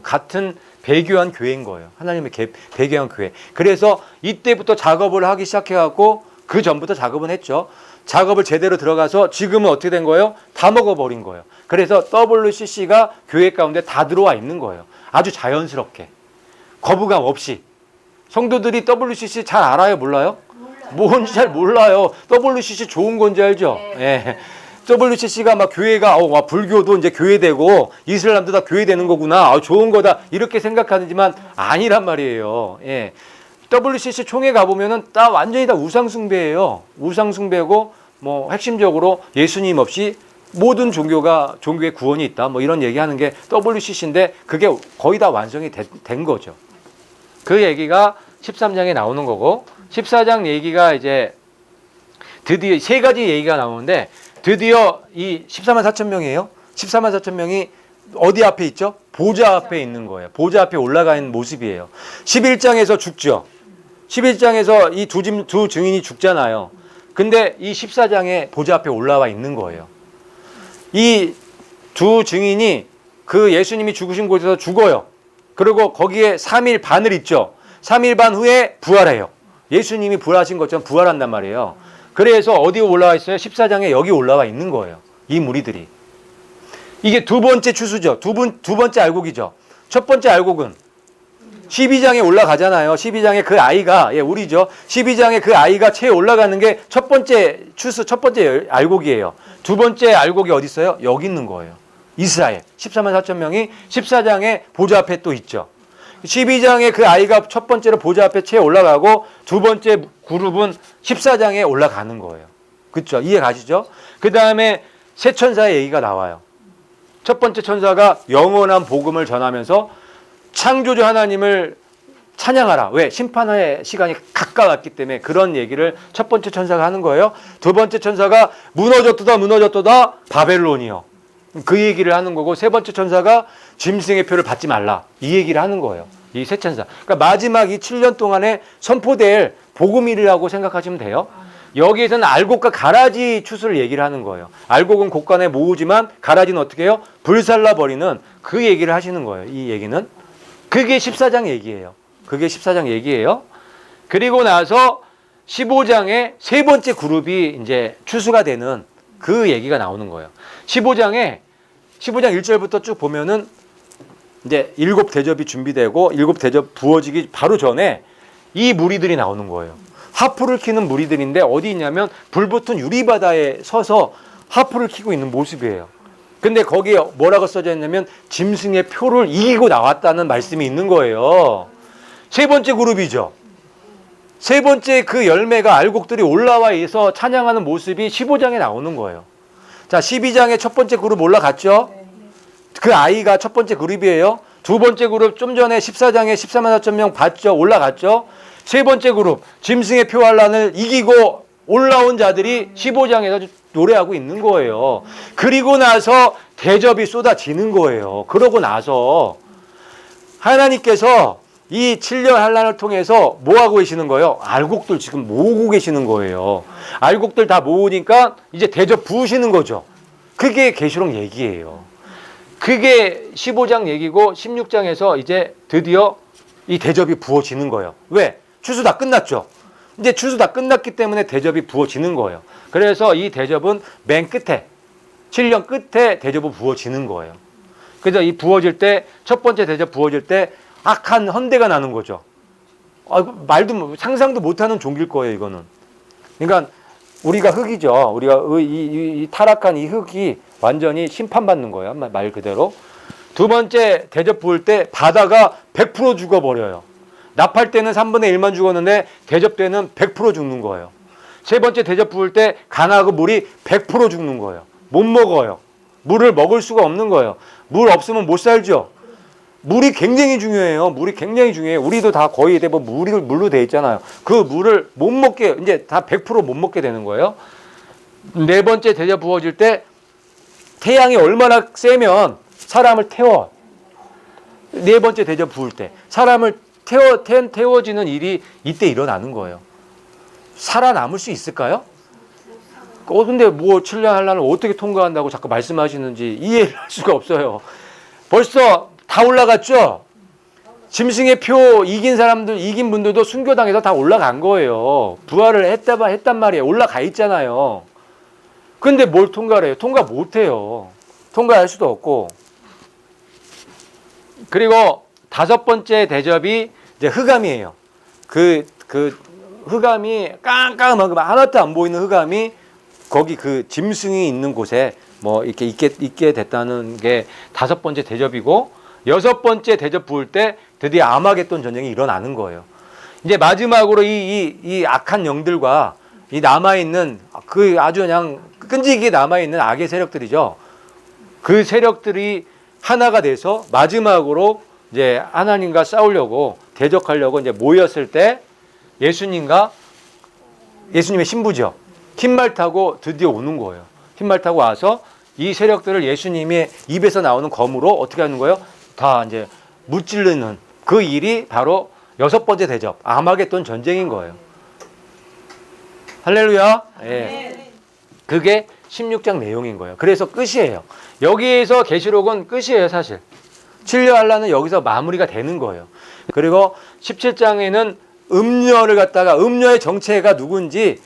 같은 배교한 교회인 거예요. 하나님의 배교한 교회. 그래서 이때부터 작업을 하기 시작해갖고 그 전부터 작업은 했죠. 작업을 제대로 들어가서 지금은 어떻게 된 거예요? 다 먹어버린 거예요. 그래서 WCC가 교회 가운데 다 들어와 있는 거예요. 아주 자연스럽게. 거부감 없이. 성도들이 WCC 잘 알아요? 몰라요? 뭔지 잘 몰라요. WCC 좋은 건지 알죠? 예. WCC가 막 교회가 불교도 이제 교회되고 이슬람도 다 교회되는 거구나. 좋은 거다. 이렇게 생각하지만 아니란 말이에요. 예. WCC 총회 가보면은 완전히 다 우상숭배예요. 우상숭배고 뭐 핵심적으로 예수님 없이 모든 종교의 구원이 있다. 뭐 이런 얘기하는 게 WCC인데 그게 거의 다 완성이 된 거죠. 그 얘기가 13장에 나오는 거고 14장 얘기가 이제 드디어 세 가지 얘기가 나오는데 드디어 이 14만 4천 명이에요. 14만 4천 명이 어디 앞에 있죠? 보좌 앞에 있는 거예요. 보좌 앞에 올라가 있는 모습이에요. 11장에서 죽죠. 11장에서 이 두 증인이 죽잖아요. 근데 이 14장에 보좌 앞에 올라와 있는 거예요. 이 두 증인이 그 예수님이 죽으신 곳에서 죽어요. 그리고 거기에 3일 반을 있죠. 3일 반 후에 부활해요. 예수님이 부활하신 것처럼 부활한단 말이에요. 그래서 어디에 올라와 있어요? 14장에 여기 올라와 있는 거예요. 이 무리들이. 이게 두 번째 추수죠. 두 번째 알곡이죠. 첫 번째 알곡은 12장에 올라가잖아요. 12장에 그 아이가, 우리죠. 12장에 그 아이가 채에 올라가는 게 첫 번째 추수, 첫 번째 알곡이에요. 두 번째 알곡이 어디 있어요? 여기 있는 거예요. 이스라엘. 14만 4천 명이 14장에 보좌 앞에 또 있죠. 12장에 그 아이가 첫 번째로 보좌 앞에 채에 올라가고 두 번째 그룹은 14장에 올라가는 거예요. 그렇죠? 이해 가시죠? 그 다음에 세 천사의 얘기가 나와요. 첫 번째 천사가 영원한 복음을 전하면서 창조주 하나님을 찬양하라. 왜? 심판의 시간이 가까웠기 때문에 그런 얘기를 첫 번째 천사가 하는 거예요. 두 번째 천사가 무너졌도다 바벨론이요. 그 얘기를 하는 거고 세 번째 천사가 짐승의 표를 받지 말라. 이 얘기를 하는 거예요. 이 세 천사. 그러니까 마지막 이 7년 동안에 선포될 복음일이라고 생각하시면 돼요. 여기에서는 알곡과 가라지 추수를 얘기를 하는 거예요. 알곡은 곡간에 모으지만 가라지는 어떻게 해요? 불살라버리는 그 얘기를 하시는 거예요. 이 얘기는. 그게 14장 얘기예요. 그게 14장 얘기예요. 그리고 나서 15장에 세 번째 그룹이 이제 추수가 되는 그 얘기가 나오는 거예요. 15장 1절부터 쭉 보면은 이제 7 대접이 준비되고 7 대접 부어지기 바로 전에 이 무리들이 나오는 거예요. 하프를 키는 무리들인데 어디 있냐면 불붙은 유리바다에 서서 하프를 키고 있는 모습이에요. 근데 거기에 뭐라고 써져 있냐면 짐승의 표를 이기고 나왔다는 말씀이 있는 거예요. 세 번째 그룹이죠. 세 번째 그 열매가 알곡들이 올라와 있어 찬양하는 모습이 15장에 나오는 거예요. 자, 12장에 첫 번째 그룹 올라갔죠? 그 아이가 첫 번째 그룹이에요. 두 번째 그룹 좀 전에 14장에 14만 4천 명 봤죠? 올라갔죠? 세 번째 그룹 짐승의 표환란을 이기고 올라온 자들이 15장에서 노래하고 있는 거예요. 그리고 나서 대접이 쏟아지는 거예요. 그러고 나서 하나님께서 이 7년 환란을 통해서 뭐 하고 계시는 거예요? 알곡들 지금 모으고 계시는 거예요. 알곡들 다 모으니까 이제 대접 부으시는 거죠. 그게 계시록 얘기예요. 그게 15장 얘기고 16장에서 이제 드디어 이 대접이 부어지는 거예요. 왜? 추수 다 끝났죠. 이제 추수 다 끝났기 때문에 대접이 부어지는 거예요. 그래서 이 대접은 맨 끝에 7년 끝에 대접이 부어지는 거예요. 그래서 이 부어질 때 첫 번째 대접 부어질 때 악한 헌대가 나는 거죠. 말도 상상도 못하는 종길 거예요, 이거는. 그러니까 우리가 흙이죠. 우리가 이 타락한 이 흙이 완전히 심판받는 거예요, 말 그대로. 두 번째 대접 부을 때 바다가 100% 죽어버려요. 납할 때는 3분의 1만 죽었는데 대접 때는 100% 죽는 거예요. 세 번째 대접 부을 때 강하고 물이 100% 죽는 거예요. 못 먹어요. 물을 먹을 수가 없는 거예요. 물 없으면 못 살죠. 물이 굉장히 중요해요. 물이 굉장히 중요해요. 우리도 다 거의 대부분 물로 돼 있잖아요. 그 물을 못 먹게, 이제 다 100% 못 먹게 되는 거예요. 네 번째 대접 부어질 때 태양이 얼마나 세면 사람을 태워. 네 번째 대접 부을 때 사람을 태워지는 일이 이때 일어나는 거예요. 살아남을 수 있을까요? 근데 뭐 7년 환란을 어떻게 통과한다고 자꾸 말씀하시는지 이해를 할 수가 없어요. 벌써 다 올라갔죠? 짐승의 표 이긴 사람들, 이긴 분들도 순교당해서 다 올라간 거예요. 부활을 했단 말이에요. 올라가 있잖아요. 근데 뭘 통과를 해요? 통과 못 해요. 통과할 수도 없고. 그리고 다섯 번째 대접이 이제 흑암이에요. 그 흑암이 깜깜하고 하나도 안 보이는 흑암이 거기 그 짐승이 있는 곳에 뭐 이렇게 있게 됐다는 게 다섯 번째 대접이고, 여섯 번째 대접 부을 때 드디어 아마겟돈 전쟁이 일어나는 거예요. 이제 마지막으로 이 악한 영들과 이 남아있는 그 아주 그냥 끈질기게 남아있는 악의 세력들이죠. 그 세력들이 하나가 돼서 마지막으로 이제 하나님과 싸우려고 대적하려고 이제 모였을 때 예수님의 신부죠. 흰말 타고 드디어 오는 거예요. 흰말 타고 와서 이 세력들을 예수님의 입에서 나오는 검으로 어떻게 하는 거예요? 다 이제 무찌르는 그 일이 바로 여섯 번째 대접, 아마겟돈 전쟁인 거예요. 할렐루야. 예. 그게 16장 내용인 거예요. 그래서 끝이에요. 여기에서 계시록은 끝이에요, 사실. 7년 환란은 여기서 마무리가 되는 거예요. 그리고 17장에는 음녀를 갖다가 음녀의 정체가 누군지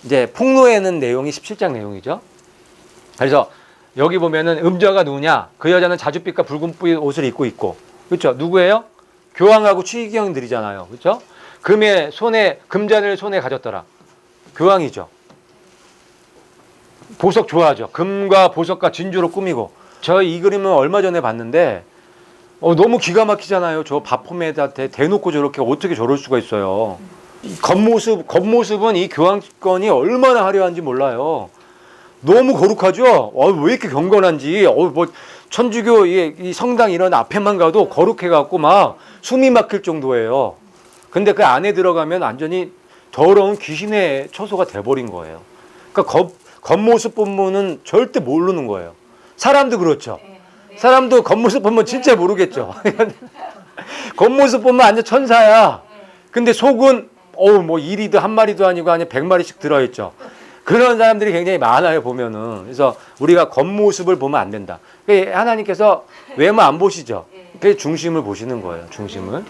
이제 폭로하는 내용이 17장 내용이죠. 그래서 여기 보면은 음녀가 누구냐? 그 여자는 자줏빛과 붉은빛 옷을 입고 있고, 그렇죠? 누구예요? 교황하고 추기경들이잖아요, 그렇죠? 금잔을 손에 가졌더라. 교황이죠. 보석 좋아하죠. 금과 보석과 진주로 꾸미고. 저 이 그림은 얼마 전에 봤는데 너무 기가 막히잖아요. 저 바폼에다 대놓고 저렇게 어떻게 저럴 수가 있어요. 겉모습은 이 교황권이 얼마나 화려한지 몰라요. 너무 거룩하죠. 왜 이렇게 경건한지. 뭐 천주교 이 성당 이런 앞에만 가도 거룩해갖고 막 숨이 막힐 정도예요. 근데 그 안에 들어가면 완전히 더러운 귀신의 처소가 돼버린 거예요. 그러니까 겉모습 보면은 절대 모르는 거예요. 사람도 그렇죠. 사람도 겉모습 보면 진짜 모르겠죠. 겉모습 보면 완전 천사야. 근데 속은 뭐 1위도 한 마리도 아니고 아니 100마리씩 들어있죠. 그런 사람들이 굉장히 많아요, 보면은. 그래서 우리가 겉모습을 보면 안 된다. 하나님께서 외모 안 보시죠? 그 중심을 보시는 거예요, 중심을.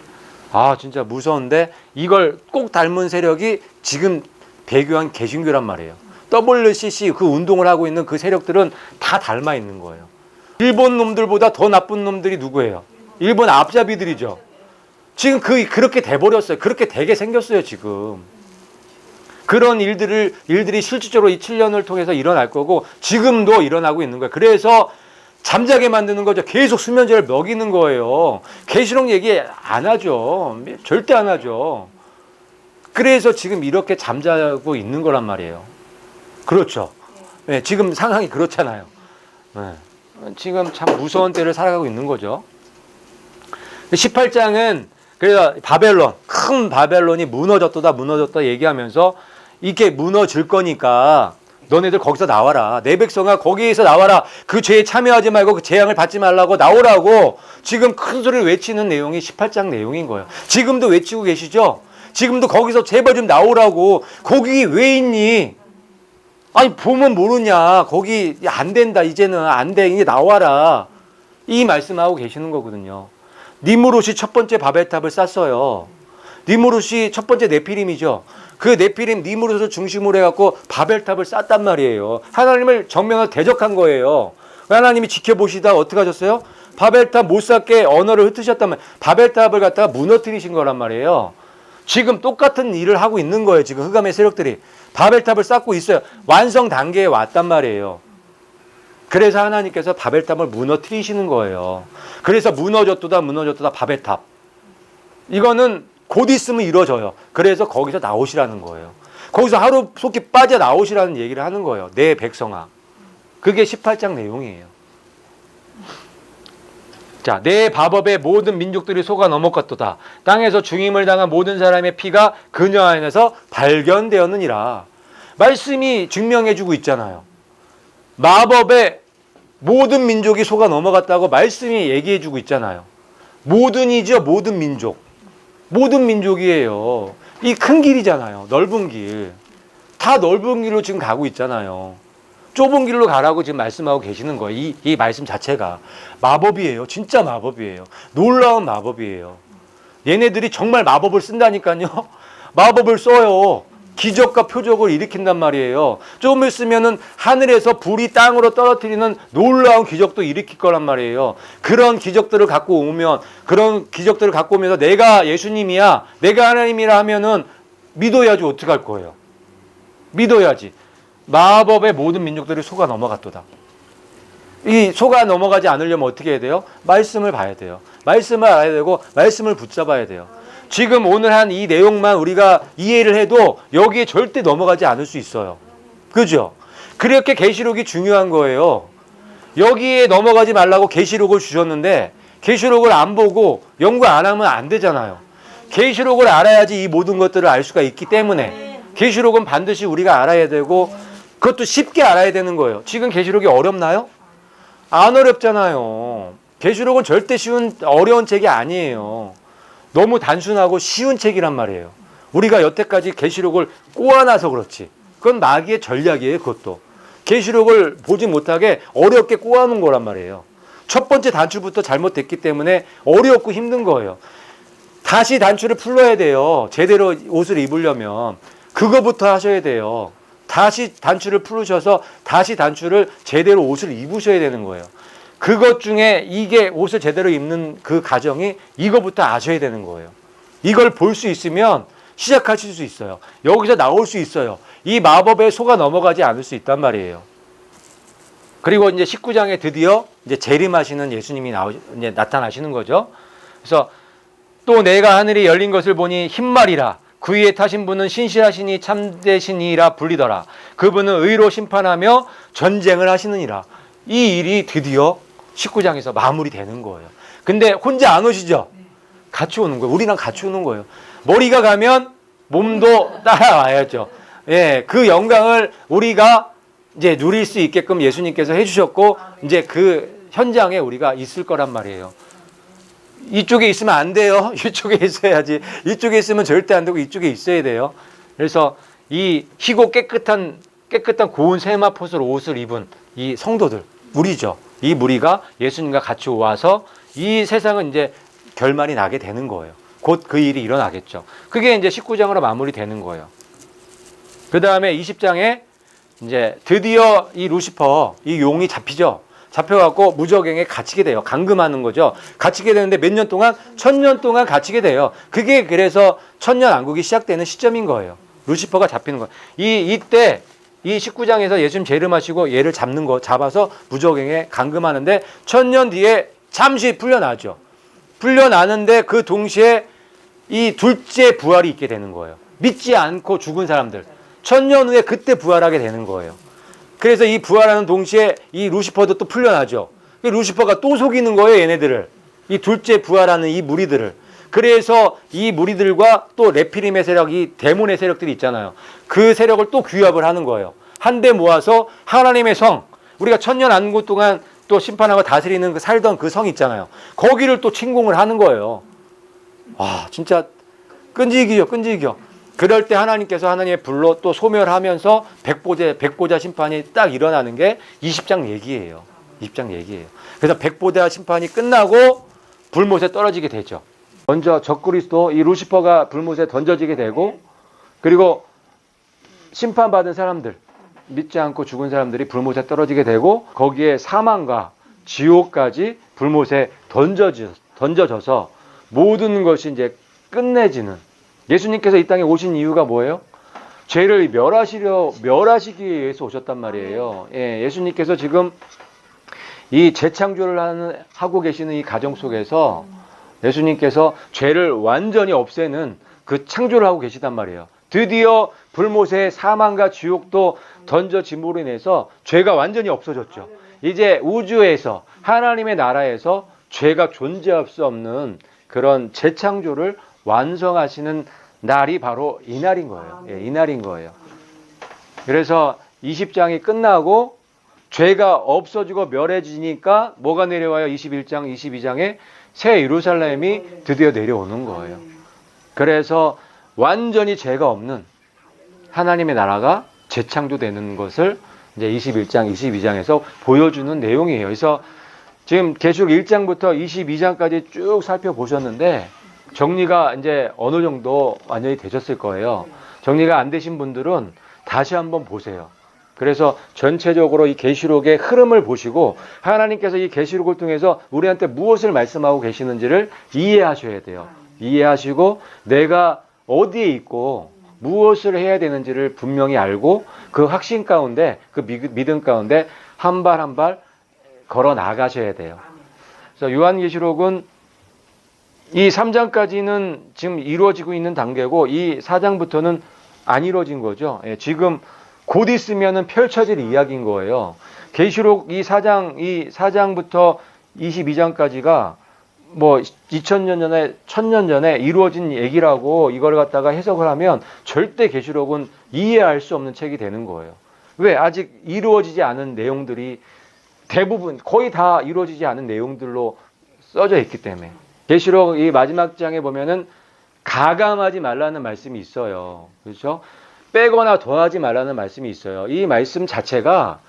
아, 진짜 무서운데 이걸 꼭 닮은 세력이 지금 배교한 개신교란 말이에요. WCC 그 운동을 하고 있는 그 세력들은 다 닮아 있는 거예요. 일본 놈들보다 더 나쁜 놈들이 누구예요? 일본 앞잡이들이죠. 지금 그렇게 돼버렸어요. 그렇게 되게 생겼어요, 지금. 그런 일들이 실질적으로 이 7년을 통해서 일어날 거고 지금도 일어나고 있는 거예요. 그래서 잠자게 만드는 거죠. 계속 수면제를 먹이는 거예요. 계시록 얘기 안 하죠. 절대 안 하죠. 그래서 지금 이렇게 잠자고 있는 거란 말이에요. 그렇죠. 네, 지금 상황이 그렇잖아요. 네. 지금 참 무서운 때를 살아가고 있는 거죠. 18장은 그래서 바벨론, 큰 바벨론이 무너졌다 얘기하면서 이게 무너질 거니까 너네들 거기서 나와라. 내 백성아 거기에서 나와라. 그 죄에 참여하지 말고 그 재앙을 받지 말라고 나오라고 지금 큰 소리를 외치는 내용이 18장 내용인 거예요. 지금도 외치고 계시죠? 지금도 거기서 제발 좀 나오라고. 거기 왜 있니? 아니 보면 모르냐. 거기 안 된다. 이제는 안 돼. 이제 나와라. 이 말씀하고 계시는 거거든요. 니무롯이 첫 번째 바벨탑을 쌌어요. 니무롯이 첫 번째 네피림이죠. 그 네피림 니무롯을 중심으로 해갖고 바벨탑을 쌌단 말이에요. 하나님을 정면으로 대적한 거예요. 하나님이 지켜보시다 어떻게 하셨어요? 바벨탑 못 쌓게 언어를 흩으셨단 말이에요. 바벨탑을 갖다가 무너뜨리신 거란 말이에요. 지금 똑같은 일을 하고 있는 거예요. 지금 흑암의 세력들이. 바벨탑을 쌓고 있어요. 완성 단계에 왔단 말이에요. 그래서 하나님께서 바벨탑을 무너뜨리시는 거예요. 그래서 무너졌다 바벨탑. 이거는 곧 있으면 이루어져요. 그래서 거기서 나오시라는 거예요. 거기서 하루 속히 빠져나오시라는 얘기를 하는 거예요. 내 백성아. 그게 18장 내용이에요. 자, 내 마법에 모든 민족들이 속아 넘어갔도다. 땅에서 중임을 당한 모든 사람의 피가 그녀 안에서 발견되었느니라. 말씀이 증명해주고 있잖아요. 마법에 모든 민족이 속아 넘어갔다고 말씀이 얘기해주고 있잖아요. 모든이죠, 모든 민족. 모든 민족이에요. 이 큰 길이잖아요. 넓은 길. 다 넓은 길로 지금 가고 있잖아요. 좁은 길로 가라고 지금 말씀하고 계시는 거예요. 이 말씀 자체가. 마법이에요. 진짜 마법이에요. 놀라운 마법이에요. 얘네들이 정말 마법을 쓴다니까요. 마법을 써요. 기적과 표적을 일으킨단 말이에요. 조금 있으면은 하늘에서 불이 땅으로 떨어뜨리는 놀라운 기적도 일으킬 거란 말이에요. 그런 기적들을 갖고 오면, 그런 기적들을 갖고 오면서 내가 예수님이야, 내가 하나님이라 하면은 믿어야지. 어떡할 거예요? 믿어야지. 마법의 모든 민족들이 속아 넘어갔도다. 이 속아 넘어가지 않으려면 어떻게 해야 돼요? 말씀을 봐야 돼요. 말씀을 알아야 되고 말씀을 붙잡아야 돼요. 지금 오늘 한 이 내용만 우리가 이해를 해도 여기에 절대 넘어가지 않을 수 있어요. 그죠? 그렇게 계시록이 중요한 거예요. 여기에 넘어가지 말라고 계시록을 주셨는데 계시록을 안 보고 연구 안 하면 안 되잖아요. 계시록을 알아야지 이 모든 것들을 알 수가 있기 때문에 계시록은 반드시 우리가 알아야 되고 그것도 쉽게 알아야 되는 거예요. 지금 계시록이 어렵나요? 안 어렵잖아요. 계시록은 절대 어려운 책이 아니에요. 너무 단순하고 쉬운 책이란 말이에요. 우리가 여태까지 계시록을 꼬아놔서 그렇지. 그건 마귀의 전략이에요. 그것도. 계시록을 보지 못하게 어렵게 꼬아놓은 거란 말이에요. 첫 번째 단추부터 잘못됐기 때문에 어렵고 힘든 거예요. 다시 단추를 풀어야 돼요. 제대로 옷을 입으려면. 그거부터 하셔야 돼요. 다시 단추를 풀으셔서 다시 단추를 제대로 옷을 입으셔야 되는 거예요. 그것 중에 이게 옷을 제대로 입는 그 과정이 이거부터 아셔야 되는 거예요. 이걸 볼 수 있으면 시작하실 수 있어요. 여기서 나올 수 있어요. 이 마법에 속아 넘어가지 않을 수 있단 말이에요. 그리고 이제 19장에 드디어 이제 재림하시는 예수님이 이제 나타나시는 거죠. 그래서 또 내가 하늘이 열린 것을 보니 흰말이라 그 위에 타신 분은 신실하시니 참되시니라 불리더라. 그분은 의로 심판하며 전쟁을 하시느니라. 이 일이 드디어 19장에서 마무리되는 거예요. 근데 혼자 안 오시죠? 같이 오는 거예요. 우리랑 같이 오는 거예요. 머리가 가면 몸도 따라와야죠. 예, 그 영광을 우리가 이제 누릴 수 있게끔 예수님께서 해주셨고, 이제 그 현장에 우리가 있을 거란 말이에요. 이쪽에 있으면 안 돼요. 이쪽에 있어야지. 이쪽에 있으면 절대 안 되고 이쪽에 있어야 돼요. 그래서 이 희고 깨끗한 고운 세마포슬 옷을 입은 이 성도들, 무리죠. 이 무리가 예수님과 같이 와서 이 세상은 이제 결말이 나게 되는 거예요. 곧 그 일이 일어나겠죠. 그게 이제 19장으로 마무리되는 거예요. 그 다음에 20장에 이제 드디어 이 루시퍼, 이 용이 잡히죠. 잡혀갖고 무저갱에 갇히게 돼요. 감금하는 거죠. 갇히게 되는데 몇 년 동안? 1000년 동안 갇히게 돼요. 그게 그래서 천년왕국이 시작되는 시점인 거예요. 루시퍼가 잡히는 거예요. 이때 이 19장에서 예수님 재림하시고 얘를 잡는 거, 잡아서 무저갱에 감금하는데 1000년 뒤에 잠시 풀려나죠. 풀려나는데 그 동시에 이 둘째 부활이 있게 되는 거예요. 믿지 않고 죽은 사람들. 1000년 후에 그때 부활하게 되는 거예요. 그래서 이 부활하는 동시에 이 루시퍼도 또 풀려나죠. 루시퍼가 또 속이는 거예요, 얘네들을. 이 둘째 부활하는 이 무리들을. 그래서 이 무리들과 또 레피림의 세력, 이 데몬의 세력들이 있잖아요. 그 세력을 또 규합을 하는 거예요. 한데 모아서 하나님의 성, 우리가 1000년 안구 동안 또 심판하고 다스리는 그 살던 그 성 있잖아요. 거기를 또 침공을 하는 거예요. 와, 진짜 끈질기죠. 그럴 때 하나님께서 하나님의 불로 또 소멸하면서 백보자 심판이 딱 일어나는 게 20장 얘기예요. 20장 얘기예요. 그래서 백보자 심판이 끝나고 불못에 떨어지게 되죠. 먼저 적그리스도 이 루시퍼가 불못에 던져지게 되고, 그리고 심판받은 사람들, 믿지 않고 죽은 사람들이 불못에 떨어지게 되고, 거기에 사망과 지옥까지 불못에 던져져서 모든 것이 이제 끝내지는, 예수님께서 이 땅에 오신 이유가 뭐예요? 죄를 멸하시기 위해서 오셨단 말이에요. 예, 예수님께서 지금 이 재창조를 하고 계시는 이 가정 속에서 예수님께서 죄를 완전히 없애는 그 창조를 하고 계시단 말이에요. 드디어 불못에 사망과 지옥도 던져짐으로 인해서 죄가 완전히 없어졌죠. 이제 우주에서 하나님의 나라에서 죄가 존재할 수 없는 그런 재창조를 완성하시는 날이 바로 이 날인 거예요. 예, 이 날인 거예요. 그래서 20장이 끝나고 죄가 없어지고 멸해지니까 뭐가 내려와요? 21장, 22장에 새 예루살렘이 드디어 내려오는 거예요. 그래서 완전히 죄가 없는 하나님의 나라가 재창조되는 것을 이제 21장, 22장에서 보여주는 내용이에요. 그래서 지금 계시록 1장부터 22장까지 쭉 살펴보셨는데 정리가 이제 어느 정도 완전히 되셨을 거예요. 정리가 안 되신 분들은 다시 한번 보세요. 그래서 전체적으로 이 계시록의 흐름을 보시고 하나님께서 이 계시록을 통해서 우리한테 무엇을 말씀하고 계시는지를 이해하셔야 돼요. 이해하시고 내가 어디에 있고 무엇을 해야 되는지를 분명히 알고 그 확신 가운데, 그 믿음 가운데 한 발 한 발 걸어 나가셔야 돼요. 그래서 요한계시록은 이 3장까지는 지금 이루어지고 있는 단계고 이 4장부터는 안 이루어진 거죠. 예, 지금 곧 있으면은 펼쳐질 이야기인 거예요. 계시록 이 4장부터 22장까지가 뭐 2000년 전에 1000년 전에 이루어진 얘기라고 이걸 갖다가 해석을 하면 절대 계시록은 이해할 수 없는 책이 되는 거예요. 왜? 아직 이루어지지 않은 내용들이 대부분 거의 다 이루어지지 않은 내용들로 써져 있기 때문에. 계시록 이 마지막 장에 보면은 가감하지 말라는 말씀이 있어요. 그렇죠? 빼거나 더하지 말라는 말씀이 있어요. 이 말씀 자체가,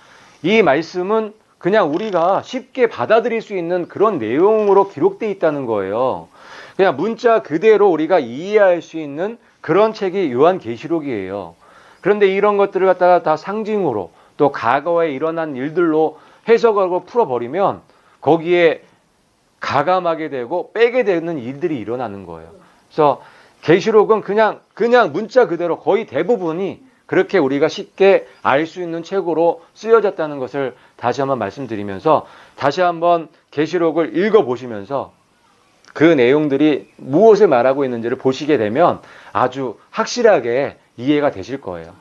이 말씀은 그냥 우리가 쉽게 받아들일 수 있는 그런 내용으로 기록되어 있다는 거예요. 그냥 문자 그대로 우리가 이해할 수 있는 그런 책이 요한계시록이에요. 그런데 이런 것들을 갖다가 다 상징으로 또 과거에 일어난 일들로 해석하고 풀어버리면 거기에 가감하게 되고 빼게 되는 일들이 일어나는 거예요. 그래서 계시록은 그냥 문자 그대로 거의 대부분이 그렇게 우리가 쉽게 알 수 있는 책으로 쓰여졌다는 것을 다시 한번 말씀드리면서 다시 한번 계시록을 읽어보시면서 그 내용들이 무엇을 말하고 있는지를 보시게 되면 아주 확실하게 이해가 되실 거예요.